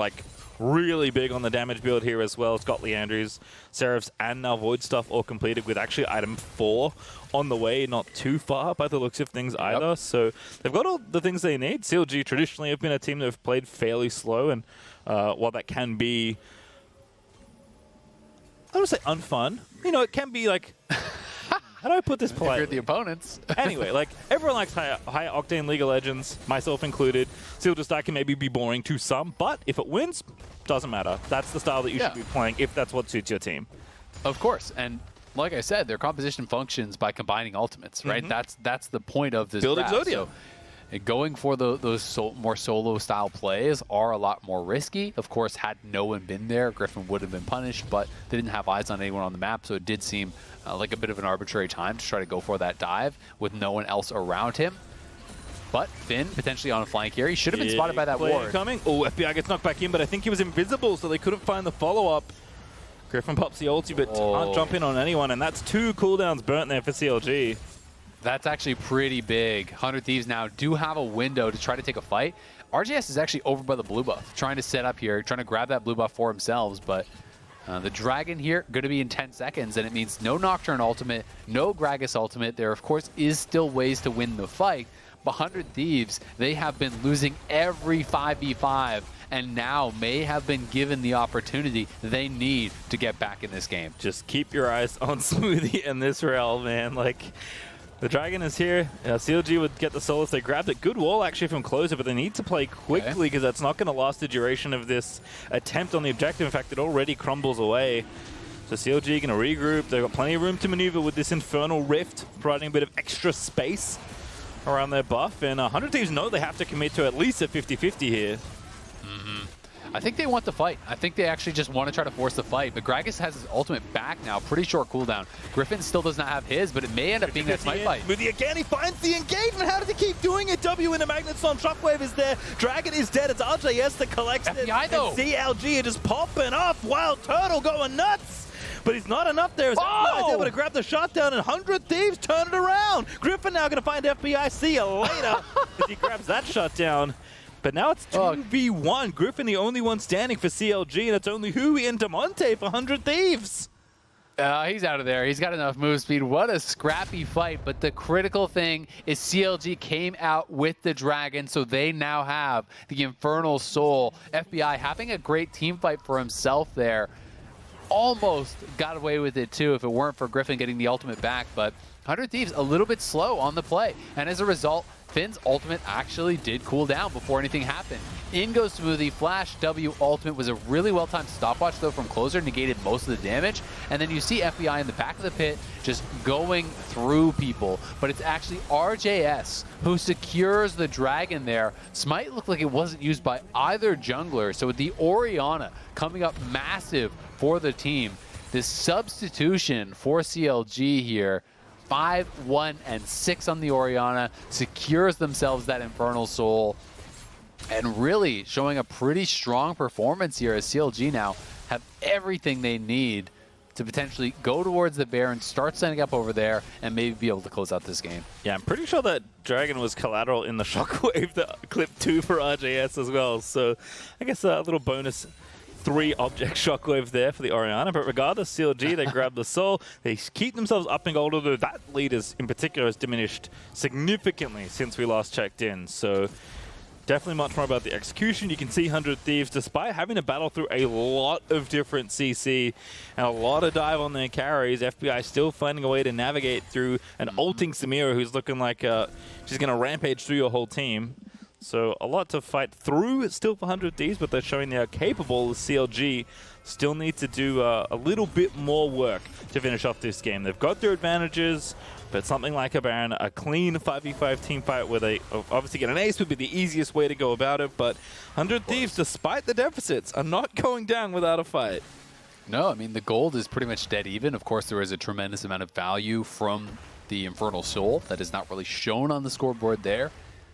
really big on the damage build here as well. It's got Leandry's, Seraph's, and now Void stuff all completed with actually item 4 on the way, not too far by the looks of things either. So they've got all the things they need. CLG traditionally have been a team that have played fairly slow, and while that can be, I don't say unfun, it can be how do I put this politely? If you're the opponents. Anyway, everyone likes high octane League of Legends, myself included. Seal Just Die can maybe be boring to some, but if it wins, doesn't matter. That's the style that you should be playing if that's what suits your team. Of course, and like I said, their composition functions by combining ultimates, right? That's the point of this Building draft. Zodio. So, going for those more solo-style plays are a lot more risky. Of course, had no one been there, Griffin would have been punished, but they didn't have eyes on anyone on the map, so it did seem like a bit of an arbitrary time to try to go for that dive with no one else around him. But Finn, potentially on a flank here, he should have been spotted by that ward. Coming. Oh, FBI gets knocked back in, but I think he was invisible, so they couldn't find the follow-up. Griffin pops the ulti, but can't jump in on anyone, and that's 2 cooldowns burnt there for CLG. That's actually pretty big. 100 Thieves now do have a window to try to take a fight. RJS is actually over by the blue buff, trying to set up here, trying to grab that blue buff for themselves, but the Dragon here going to be in 10 seconds, and it means no Nocturne ultimate, no Gragas ultimate. There, of course, is still ways to win the fight, but 100 Thieves, they have been losing every 5v5, and now may have been given the opportunity they need to get back in this game. Just keep your eyes on Smoothie and this Rell, man. Like, the Dragon is here. CLG would get the solo if they grabbed it. Good wall, actually, from closer, but they need to play quickly because that's not going to last the duration of this attempt on the objective. In fact, it already crumbles away. So CLG going to regroup. They've got plenty of room to maneuver with this Infernal Rift, providing a bit of extra space around their buff. And 100 Thieves know they have to commit to at least a 50-50 here. I think they want the fight. I think they actually just want to try to force the fight. But Gragas has his ultimate back now. Pretty short cooldown. Griffin still does not have his, but it may end up being that smite fight. Smoothie again, he finds the engagement. How does he keep doing it? W in a Magnet Storm. Shockwave is there. Dragon is dead. It's RJS that collects it. FBI though. And CLG are just popping off. WildTurtle going nuts. But he's not enough there. FBI's able to grab the shot down, and 100 Thieves turn it around. Griffin now going to find FBI. See you later. As he grabs that shot down. But now it's 2v1. Griffin the only one standing for CLG, and it's only Huhi and Damonte for 100 Thieves. He's out of there. He's got enough move speed. What a scrappy fight. But the critical thing is CLG came out with the Dragon, so they now have the Infernal Soul. FBI having a great team fight for himself there. Almost got away with it, too, if it weren't for Griffin getting the ultimate back. But 100 Thieves a little bit slow on the play. And as a result, Finn's ultimate actually did cool down before anything happened. In goes Smoothie, Flash W ultimate was a really well-timed stopwatch though from closer, negated most of the damage. And then you see FBI in the back of the pit just going through people. But it's actually RJS who secures the Dragon there. Smite looked like it wasn't used by either jungler. So with the Orianna coming up massive for the team, this substitution for CLG here, 5, 1, and 6 on the Orianna, secures themselves that Infernal Soul, and really showing a pretty strong performance here as CLG now have everything they need to potentially go towards the Baron, start setting up over there, and maybe be able to close out this game. Yeah, I'm pretty sure that Dragon was collateral in the Shockwave, the clip 2 for RJS as well. So I guess a little bonus 3 object shockwave there for the Orianna, but regardless, CLG, they grab the soul, they keep themselves up in gold, although that lead is, in particular has diminished significantly since we last checked in, so definitely much more about the execution. You can see 100 Thieves, despite having to battle through a lot of different CC and a lot of dive on their carries, FBI still finding a way to navigate through an ulting Samira who's looking like she's going to rampage through your whole team. So a lot to fight through still for 100 Thieves, but they're showing they are capable. CLG still need to do a little bit more work to finish off this game. They've got their advantages, but something like a Baron, a clean 5v5 team fight where they obviously get an ace would be the easiest way to go about it, but 100 Thieves, despite the deficits, are not going down without a fight. No, I mean, the gold is pretty much dead even. Of course, there is a tremendous amount of value from the Infernal Soul that is not really shown on the scoreboard there.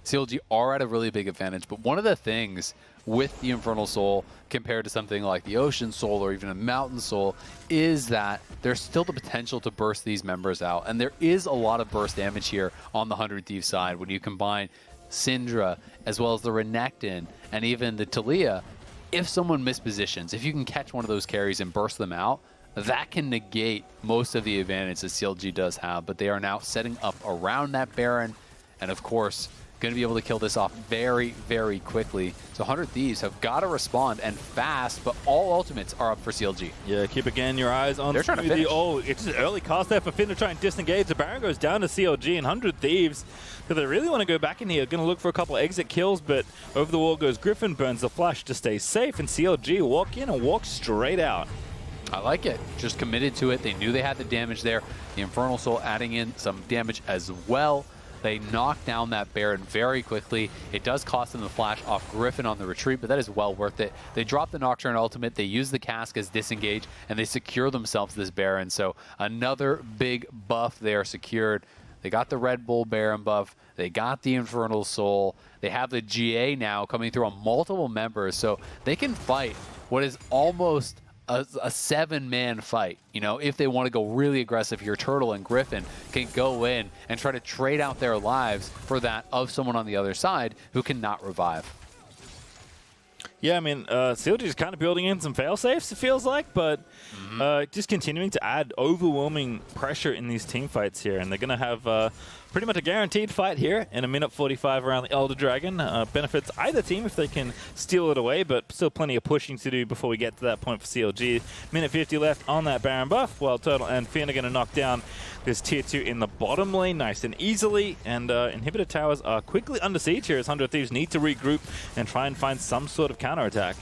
CLG are at a really big advantage, but one of the things with the Infernal Soul compared to something like the Ocean Soul or even a Mountain Soul is that there's still the potential to burst these members out, and there is a lot of burst damage here on the 100 Thieves side when you combine Syndra as well as the Renekton and even the Taliyah. If someone mispositions, if you can catch one of those carries and burst them out, that can negate most of the advantage that CLG does have, but they are now setting up around that Baron, and of course, going to be able to kill this off very, very quickly. So 100 Thieves have got to respond, and fast, but all ultimates are up for CLG. Yeah, keep again your eyes on... They're trying to finish. Oh, it's an early cast there for Finn to try and disengage. The Baron goes down to CLG, and 100 Thieves, so they really want to go back in here. Going to look for a couple exit kills, but over the wall goes Griffin, burns the flash to stay safe, and CLG walk in and walk straight out. I like it. Just committed to it. They knew they had the damage there. The Infernal Soul adding in some damage as well. They knock down that Baron very quickly. It does cost them the flash off Griffin on the retreat, but that is well worth it. They drop the Nocturne ultimate, they use the cask as disengage, and they secure themselves this Baron. So another big buff there secured. They got the Red Bull Baron buff. They got the Infernal Soul. They have the GA now coming through on multiple members, so they can fight what is almost a 7-man fight. You know, if they want to go really aggressive here, Turtle and Griffin can go in and try to trade out their lives for that of someone on the other side who cannot revive. Yeah, I mean, CLG is kind of building in some fail-safes, it feels like, but just continuing to add overwhelming pressure in these team fights here. And they're going to have pretty much a guaranteed fight here in a minute 45 around the Elder Dragon. Benefits either team if they can steal it away, but still plenty of pushing to do before we get to that point for CLG. Minute 50 left on that Baron buff, while WildTurtle and Finn are going to knock down this tier 2 in the bottom lane nice and easily. And inhibitor towers are quickly under siege here as 100 Thieves need to regroup and try and find some sort of counterattack.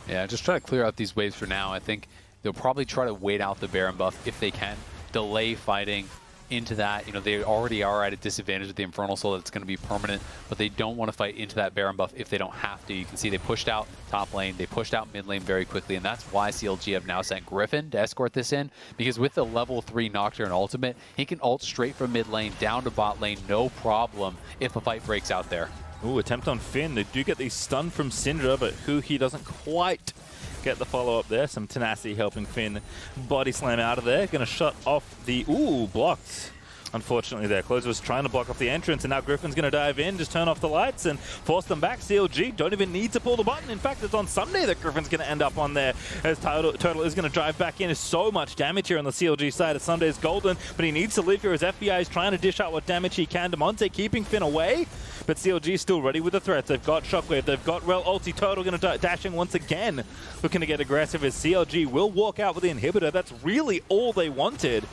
Yeah, just try to clear out these waves for now. I think they'll probably try to wait out the Baron buff if they can. Delay fighting into that. You know, they already are at a disadvantage with the Infernal Soul. That's going to be permanent, but they don't want to fight into that Baron buff if they don't have to. You can see they pushed out top lane, they pushed out mid lane very quickly, and that's why CLG have now sent Griffin to escort this in, because with the level 3 Nocturne ultimate, he can ult straight from mid lane down to bot lane, no problem if a fight breaks out there. Ooh, attempt on Finn. They do get the stun from Syndra, but Huhi doesn't quite get the follow-up there. Some tenacity helping Finn body slam out of there. Going to shut off the... Ooh, blocked. Unfortunately there. Closer was trying to block off the entrance, and now Griffin's going to dive in, just turn off the lights and force them back. CLG don't even need to pull the button. In fact, it's on Ssumday that Griffin's going to end up on there, as Turtle is going to drive back in. There's so much damage here on the CLG side. Ssumday's golden, but he needs to live here as FBI is trying to dish out what damage he can. Damonte keeping Finn away, but CLG is still ready with the threats. They've got Shockwave, they've got Rell ulti. Turtle going to dash in once again, looking to get aggressive as CLG will walk out with the inhibitor. That's really all they wanted.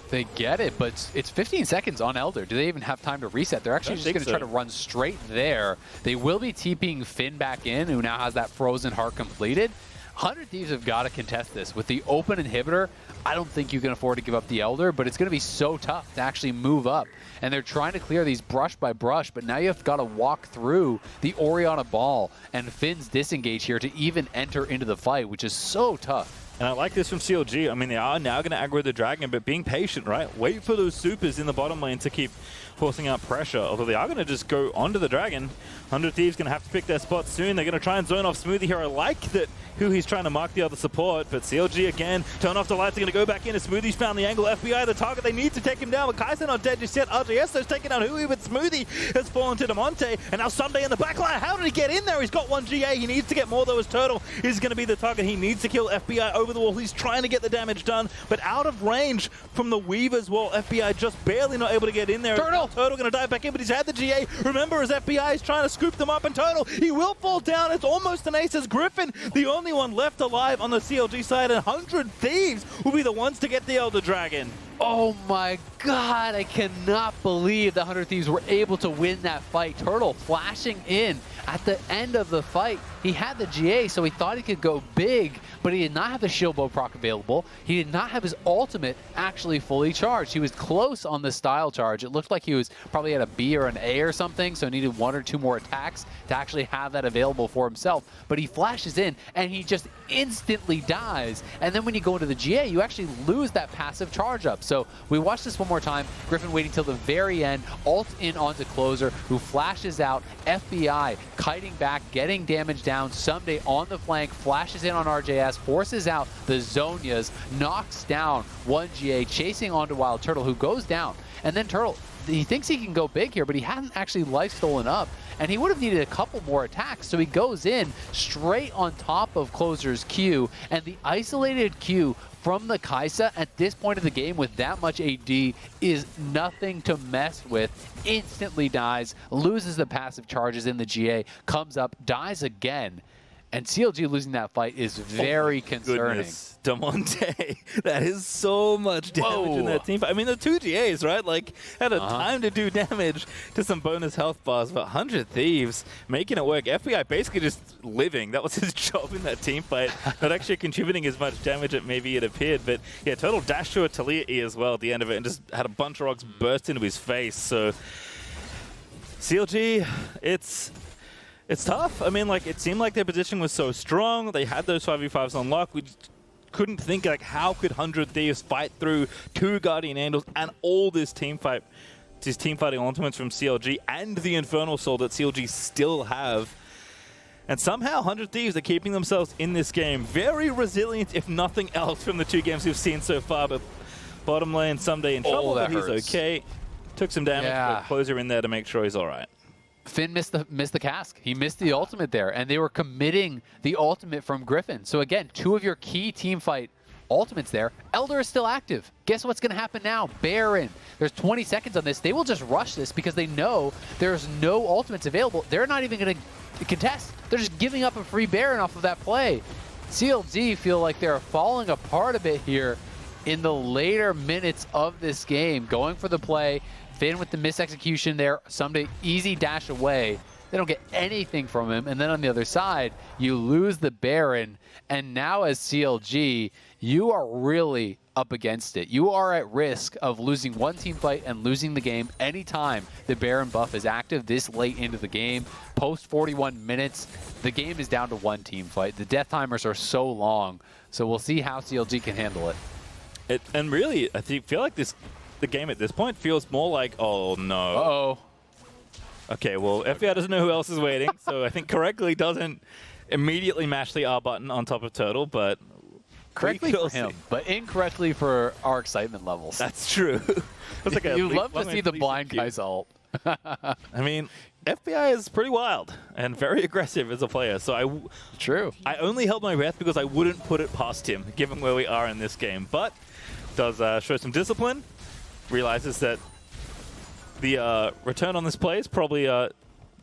They get it, but it's 15 seconds on Elder. Do they even have time to reset? They're actually just going to try to run straight there. They will be TPing Finn back in, who now has that Frozen Heart completed. 100 Thieves have got to contest this. With the open inhibitor, I don't think you can afford to give up the Elder, but it's going to be so tough to actually move up. And they're trying to clear these brush by brush, but now you've got to walk through the Orianna ball and Finn's disengage here to even enter into the fight, which is so tough. And I like this from CLG. I mean, they are now going to aggro the dragon, but being patient, right? Wait for those supers in the bottom lane to keep forcing out pressure. Although they are going to just go onto the dragon. 100 Thieves going to have to pick their spot soon. They're going to try and zone off Smoothie here. I like that Huhi's trying to mark the other support, but CLG again, turn off the lights. They're going to go back in as Smoothie's found the angle. FBI, the target, they need to take him down, but Kaisa not dead just yet. RJS though taking down Huhi, but Smoothie has fallen to Damonte, and now Ssumday in the backline. How did he get in there? He's got 1 GA. He needs to get more though, as Turtle is going to be the target. He needs to kill FBI over the wall. He's trying to get the damage done, but out of range from the Weaver's wall. FBI just barely not able to get in there. Turtle going to dive back in, but he's had the GA. Remember, as FBI is trying to scoop them up, and Turtle, he will fall down. It's almost an ace as Griffin, the only one left alive on the CLG side, and 100 Thieves will be the ones to get the Elder Dragon. Oh my god, I cannot believe the 100 Thieves were able to win that fight. Turtle flashing in at the end of the fight. He had the GA, so he thought he could go big, but he did not have the shield bow proc available. He did not have his ultimate actually fully charged. He was close on the style charge. It looked like he was probably at a B or an A or something, so needed 1 or 2 more attacks to actually have that available for himself. But he flashes in, and he just instantly dies. And then when you go into the GA, you actually lose that passive charge up. So we watch this one more time. Griffin waiting till the very end, ult in onto Closer, who flashes out. FBI kiting back, getting damage down. Ssumday on the flank, flashes in on RJS, forces out the Zonias, knocks down 1 GA, chasing onto WildTurtle, who goes down. And then Turtle, he thinks he can go big here, but he hasn't actually life stolen up, and he would have needed a couple more attacks, so he goes in straight on top of Closer's Q, and the isolated Q from the Kaisa at this point of the game with that much AD is nothing to mess with. Instantly dies, loses the passive charges in the GA, comes up, dies again. And CLG losing that fight is very concerning. Goodness. Damonte, that is so much damage in that team fight. I mean, the 2 GAs, right? Like, had a time to do damage to some bonus health bars, but 100 Thieves making it work. FBI basically just living. That was his job in that team fight. Not actually contributing as much damage as maybe it appeared, but yeah, total dash to a Taliyah E as well at the end of it and just had a bunch of rocks burst into his face. So, CLG, it's tough. I mean, like, it seemed like their position was so strong. They had those 5v5s on lock. We just couldn't think, like, how could 100 Thieves fight through 2 Guardian Angels and all this team fighting ultimates from CLG and the Infernal Soul that CLG still have. And somehow 100 Thieves are keeping themselves in this game. Very resilient, if nothing else, from the 2 games we've seen so far. But bottom lane, Ssumday in trouble, but he's okay. Took some damage, but closer in there to make sure he's all right. Finn missed the cask. He missed the ultimate there, and they were committing the ultimate from Griffin. So again, 2 of your key team fight ultimates there. Elder is still active. Guess what's going to happen now? Baron. There's 20 seconds on this. They will just rush this because they know there's no ultimates available. They're not even going to contest. They're just giving up a free Baron off of that play. CLG feel like they're falling apart a bit here in the later minutes of this game. Going for the play. Finn with the misexecution there. Ssumday easy dash away. They don't get anything from him. And then on the other side, you lose the Baron. And now as CLG, you are really up against it. You are at risk of losing one team fight and losing the game anytime the Baron buff is active this late into the game. Post 41 minutes, the game is down to 1 team fight. The death timers are so long. So we'll see how CLG can handle it. And really, I feel like the game at this point feels more like, oh no. Uh-oh. Okay, well, FBI doesn't know who else is waiting, so I think correctly doesn't immediately mash the R button on top of Turtle, but correctly for him, but incorrectly for our excitement levels. That's true. Like you love to see the blind Kaisa ult. I mean, FBI is pretty wild and very aggressive as a player, so I only held my breath because I wouldn't put it past him, given where we are in this game, but does show some discipline, realizes that the return on this play is probably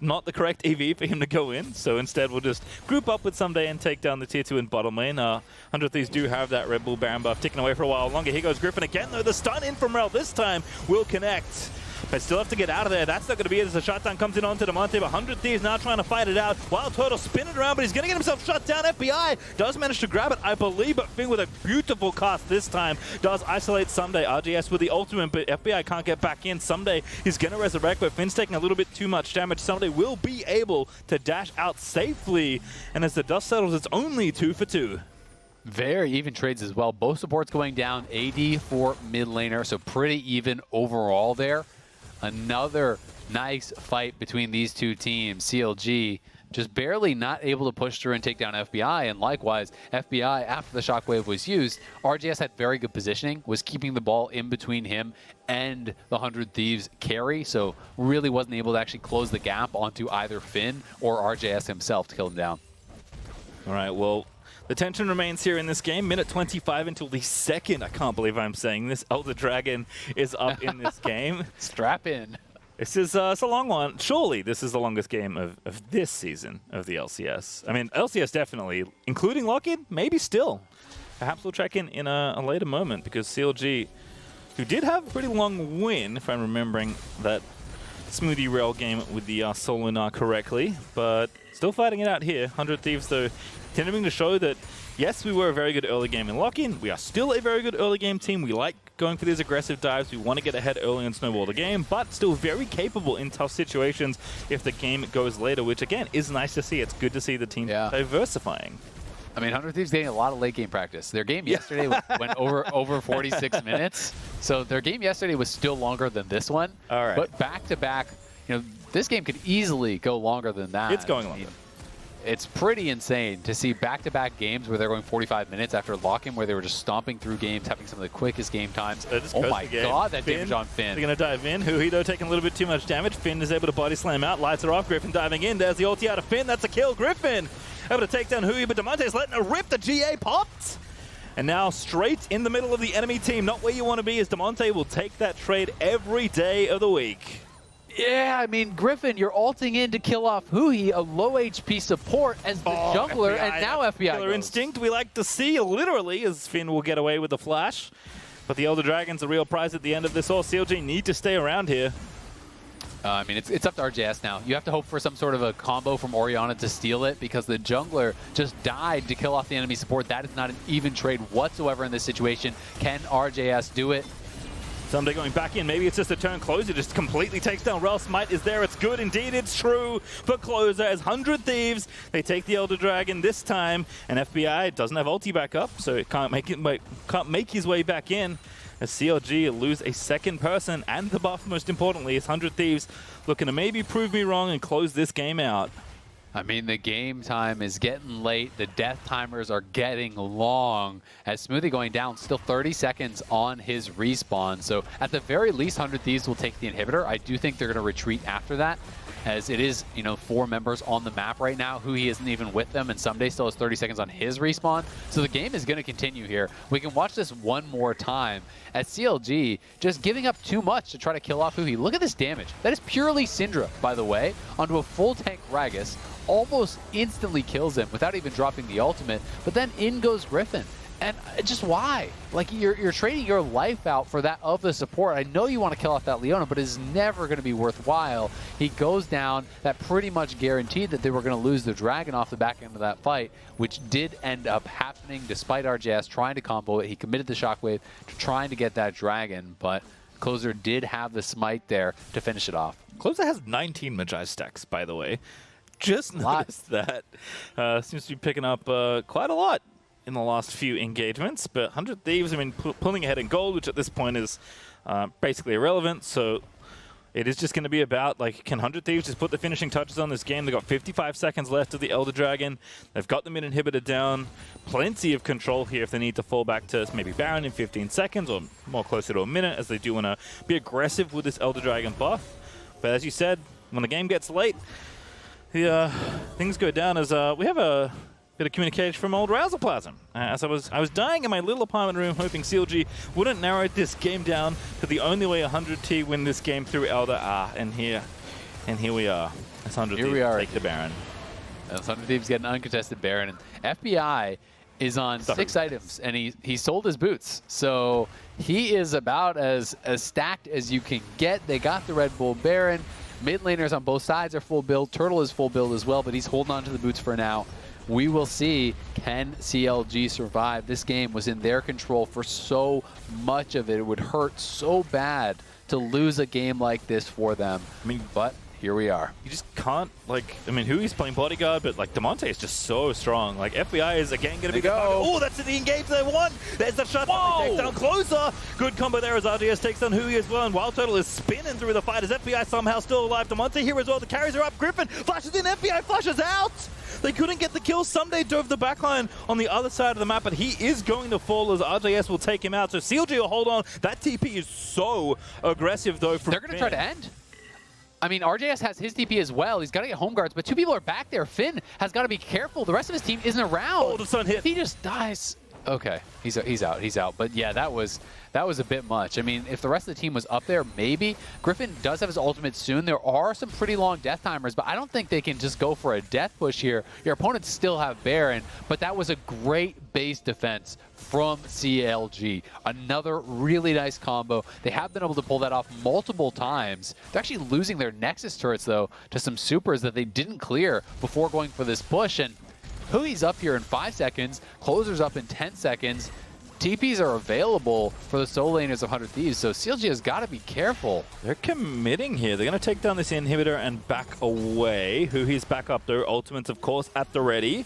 not the correct EV for him to go in, so instead we'll just group up with Ssumday and take down the tier 2 in bottom lane. 100 Thieves do have that Red Bull Baron buff ticking away for a while longer. Here goes Griffin again, though. The stun in from Rell this time will connect. They still have to get out of there. That's not going to be it as the shutdown comes in onto Damonte. But 100 Thieves now trying to fight it out. WildTurtle spinning around, but he's going to get himself shut down. FBI does manage to grab it, I believe, but Finn with a beautiful cast this time does isolate Ssumday. RGS with the ultimate, but FBI can't get back in. Ssumday is going to resurrect, but Finn's taking a little bit too much damage. Ssumday will be able to dash out safely. And as the dust settles, it's only 2 for 2. Very even trades as well. Both supports going down. AD for mid laner, so pretty even overall there. Another nice fight between these 2 teams. CLG just barely not able to push through and take down FBI, and likewise, FBI, after the shockwave was used, RGS had very good positioning, was keeping the ball in between him and the 100 Thieves carry, so really wasn't able to actually close the gap onto either Finn or RJS himself to kill him down. All right, well, the tension remains here in this game. Minute 25 until the second, I can't believe I'm saying this, Elder Dragon is up in this game. Strap in. This is it's a long one. Surely this is the longest game of this season of the LCS. I mean, LCS definitely, including lock-in, maybe still. Perhaps we'll check in a later moment because CLG, who did have a pretty long win, if I'm remembering that Smoothie Rell game with the Solinar correctly, but still fighting it out here. 100 Thieves, though, continuing to show that, yes, we were a very good early game in lock-in. We are still a very good early game team. We like going for these aggressive dives. We want to get ahead early and snowball the game, but still very capable in tough situations if the game goes later, which, again, is nice to see. It's good to see the team diversifying. I mean, 100 Thieves getting a lot of late game practice. Their game yesterday went over 46 minutes, so their game yesterday was still longer than this one. All right. But back-to-back, you know, this game could easily go longer than that. It's going longer. It's pretty insane to see back-to-back games where they're going 45 minutes after lock-in, where they were just stomping through games, having some of the quickest game times. Oh my god, that damage on Finn. They're going to dive in. Huhi, though, taking a little bit too much damage. Finn is able to body slam out, lights her off. Griffin diving in. There's the ulti out of Finn. That's a kill. Griffin able to take down Huhi, but Damonte's letting her rip. The GA popped. And now straight in the middle of the enemy team. Not where you want to be, as Damonte will take that trade every day of the week. Yeah, I mean, Griffin, you're ulting in to kill off Huhi, a low HP support as the jungler, FBI, and now FBI Killer goes. instinct we like to see, literally, as Finn will get away with the flash. But the Elder Dragon's a real prize at the end of this all. CLG need to stay around here. I mean, it's up to RJS now. You have to hope for some sort of a combo from Orianna to steal it because the jungler just died to kill off the enemy support. That is not an even trade whatsoever in this situation. Can RJS do it? Ssumday going back in. Maybe it's just a turn. Closer just completely takes down Rell. Smite is there. It's good. Indeed, it's true for Closer as 100 Thieves. They take the Elder Dragon this time, and FBI doesn't have ulti back up, so it can't make his way back in. As CLG lose a second person and the buff, most importantly, is 100 Thieves looking to maybe prove me wrong and close this game out. I mean, the game time is getting late. The death timers are getting long. As Smoothie going down, still 30 seconds on his respawn. So at the very least, 100 Thieves will take the inhibitor. I do think they're going to retreat after that, as it is, 4 members on the map right now. Huhi isn't even with them, and Ssumday still has 30 seconds on his respawn. So the game is going to continue here. We can watch this one more time as CLG just giving up too much to try to kill off Huhi. Look at this damage. That is purely Syndra, by the way, onto a full tank Gragas. Almost instantly kills him without even dropping the ultimate, but then in goes Griffin. And just why? Like, you're trading your life out for that of the support. I know you want to kill off that Leona, but it's never going to be worthwhile. He goes down. That pretty much guaranteed that they were going to lose the dragon off the back end of that fight, which did end up happening despite RJS trying to combo it. He committed the shockwave to trying to get that dragon, but Closer did have the smite there to finish it off. Closer has 19 Magi stacks, by the way. Just noticed that. Seems to be picking up quite a lot in the last few engagements. But 100 Thieves, I mean, pulling ahead in gold, which at this point is basically irrelevant. So it is just going to be about, like, can 100 Thieves just put the finishing touches on this game? They've got 55 seconds left of the Elder Dragon. They've got the mid inhibitor down. Plenty of control here if they need to fall back to maybe Baron in 15 seconds or more closer to a minute, as they do want to be aggressive with this Elder Dragon buff. But as you said, when the game gets late, things go down as we have a bit of communication from old Rouserplasm. As I was dying in my little apartment room, hoping CLG wouldn't narrow this game down to the only way 100T win this game through Elder. And here we are. As 100 Thieves take the Baron. As 100 Thieves get an uncontested Baron, and FBI is on 6 items, and he sold his boots. So he is about as stacked as you can get. They got the Red Bull Baron. Mid laners on both sides are full build. Turtle is full build as well, but he's holding on to the boots for now. We will see, can CLG survive? This game was in their control for so much of it. It would hurt so bad to lose a game like this for them. I mean, but here we are. You just can't, like, I mean, Huhi's playing bodyguard, but, like, Damonte is just so strong. Like, FBI is, again, going to be the target. Oh, that's the engage they won. There's the shot. Takes down Closer. Good combo there as RJS takes down Huhi as well, and WildTurtle is spinning through the fight as FBI somehow still alive. Damonte here as well. The carries are up. Griffin flashes in. FBI flashes out. They couldn't get the kill. Ssumday dove the backline on the other side of the map, but he is going to fall as RJS will take him out. So CLG will hold on. That TP is so aggressive, though. They're going to try to end. I mean, RJS has his TP as well. He's got to get home guards, but 2 people are back there. Finn has got to be careful. The rest of his team isn't around. Oh, the sun hit. If he just dies. Okay, he's out. But yeah, that was a bit much. I mean, if the rest of the team was up there, maybe. Griffin does have his ultimate soon. There are some pretty long death timers, but I don't think they can just go for a death push here. Your opponents still have Baron, but that was a great base defense from CLG. Another really nice combo. They have been able to pull that off multiple times. They're actually losing their Nexus turrets, though, to some supers that they didn't clear before going for this push. And Hui's up here in 5 seconds. Closer's up in 10 seconds. TPs are available for the solo laners of 100 Thieves, so CLG has got to be careful. They're committing here. They're going to take down this inhibitor and back away. Huhi's back up though. Ultimates, of course, at the ready.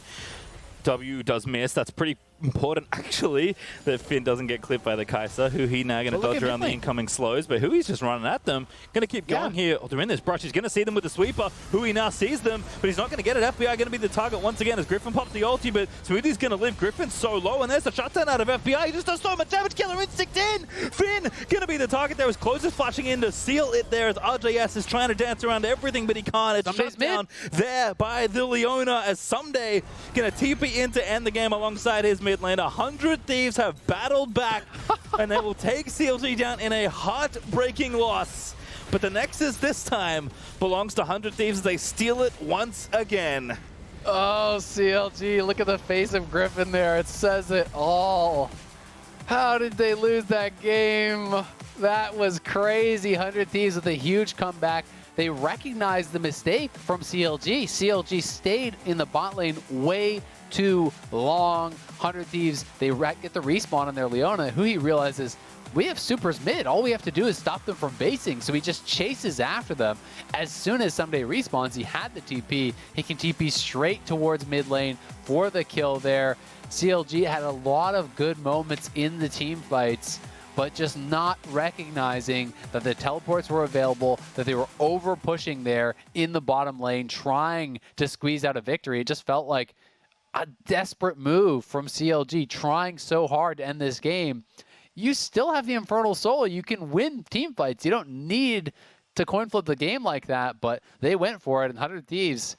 W does miss. That's pretty important, actually, that Finn doesn't get clipped by the Kaisa. Huhi now going to dodge around the incoming slows, but Hui's just running at them. Going to keep going here. Oh, they're in this brush. He's going to see them with the sweeper. Huhi now sees them, but he's not going to get it. FBI going to be the target once again as Griffin pops the ulti, but Smoothie's going to live. Griffin's so low, and there's a shutdown out of FBI. He just does so much damage. Killer instinct in. Finn going to be the target there as Closer's flashing in to seal it there as RJS is trying to dance around everything, but he can't. It's shut down there by the Leona as Ssumday going to TP in to end the game alongside his mid laner. 100 Thieves have battled back, and they will take CLG down in a heartbreaking loss. But the Nexus this time belongs to 100 Thieves. They steal it once again. Oh, CLG, look at the face of Griffin there. It says it all. How did they lose that game? That was crazy. 100 Thieves with a huge comeback. They recognized the mistake from CLG. CLG stayed in the bot lane way too long. 100 Thieves, they get the respawn on their Leona. Huhi realizes, we have supers mid. All we have to do is stop them from basing. So he just chases after them. As soon as Ssumday respawns, he had the TP. He can TP straight towards mid lane for the kill there. CLG had a lot of good moments in the team fights, but just not recognizing that the teleports were available, that they were over pushing there in the bottom lane, trying to squeeze out a victory. It just felt like a desperate move from CLG, trying so hard to end this game. You still have the Infernal Soul. You can win team fights. You don't need to coin flip the game like that, but they went for it. And 100 Thieves,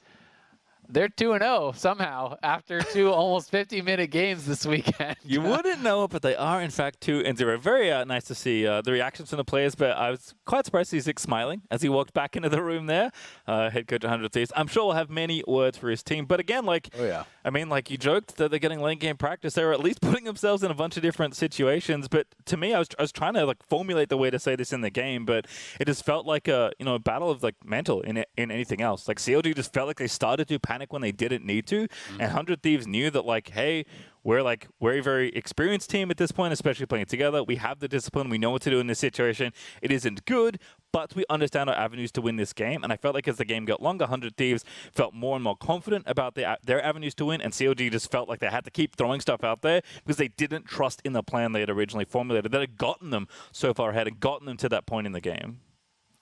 they're 2-0 somehow after 2 almost 50-minute games this weekend. You wouldn't know it, but they are, in fact, 2-0. Very nice to see the reactions from the players, but I was quite surprised to see Zix smiling as he walked back into the room there. Head coach 100 Thieves. I'm sure we'll have many words for his team, but again, like, oh, yeah. I mean, like, you joked that they're getting late game practice. They were at least putting themselves in a bunch of different situations, but to me, I was trying to, like, formulate the way to say this in the game, but it just felt like a, you know, a battle of, like, mental in anything else. Like, CLG just felt like they started to panic when they didn't need to, and 100 Thieves knew that, like, hey, we're a very experienced team at this point, especially playing together. We have the discipline. We know what to do in this situation. It isn't good, but we understand our avenues to win this game. And I felt like as the game got longer, 100 Thieves felt more and more confident about their avenues to win, and CLG just felt like they had to keep throwing stuff out there because they didn't trust in the plan they had originally formulated that had gotten them so far ahead and gotten them to that point in the game.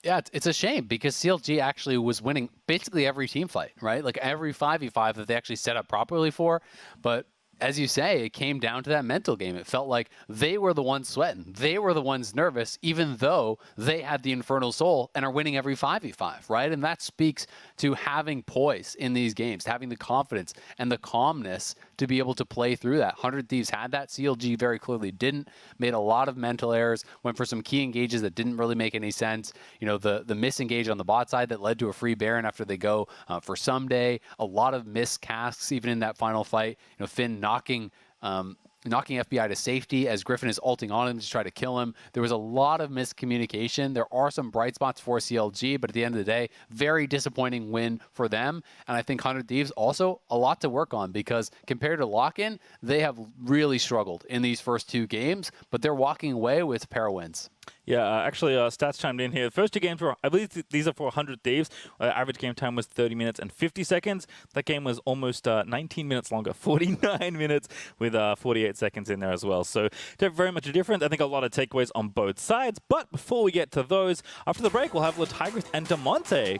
Yeah, it's a shame because CLG actually was winning basically every team fight, right? Like every 5v5 that they actually set up properly for. But as you say, it came down to that mental game. It felt like they were the ones sweating. They were the ones nervous, even though they had the Infernal Soul and are winning every 5v5, right? And that speaks to having poise in these games, having the confidence and the calmness to be able to play through that. 100 Thieves had that. CLG very clearly didn't. Made a lot of mental errors. Went for some key engages that didn't really make any sense. You know, the misengage on the bot side that led to a free Baron after they go for Ssumday. A lot of missed casks even in that final fight. You know, Finn knocking FBI to safety as Griffin is ulting on him to try to kill him. There was a lot of miscommunication. There are some bright spots for CLG, but at the end of the day, very disappointing win for them. And I think 100 Thieves also a lot to work on because compared to Lock-In, they have really struggled in these first 2 games, but they're walking away with a pair of wins. Yeah, actually, stats chimed in here. The first 2 games were, I believe these are for 100 Thieves. Average game time was 30 minutes and 50 seconds. That game was almost 19 minutes longer, 49 minutes with 48 seconds in there as well. So very much a difference. I think a lot of takeaways on both sides. But before we get to those, after the break, we'll have Tigris and Damonte.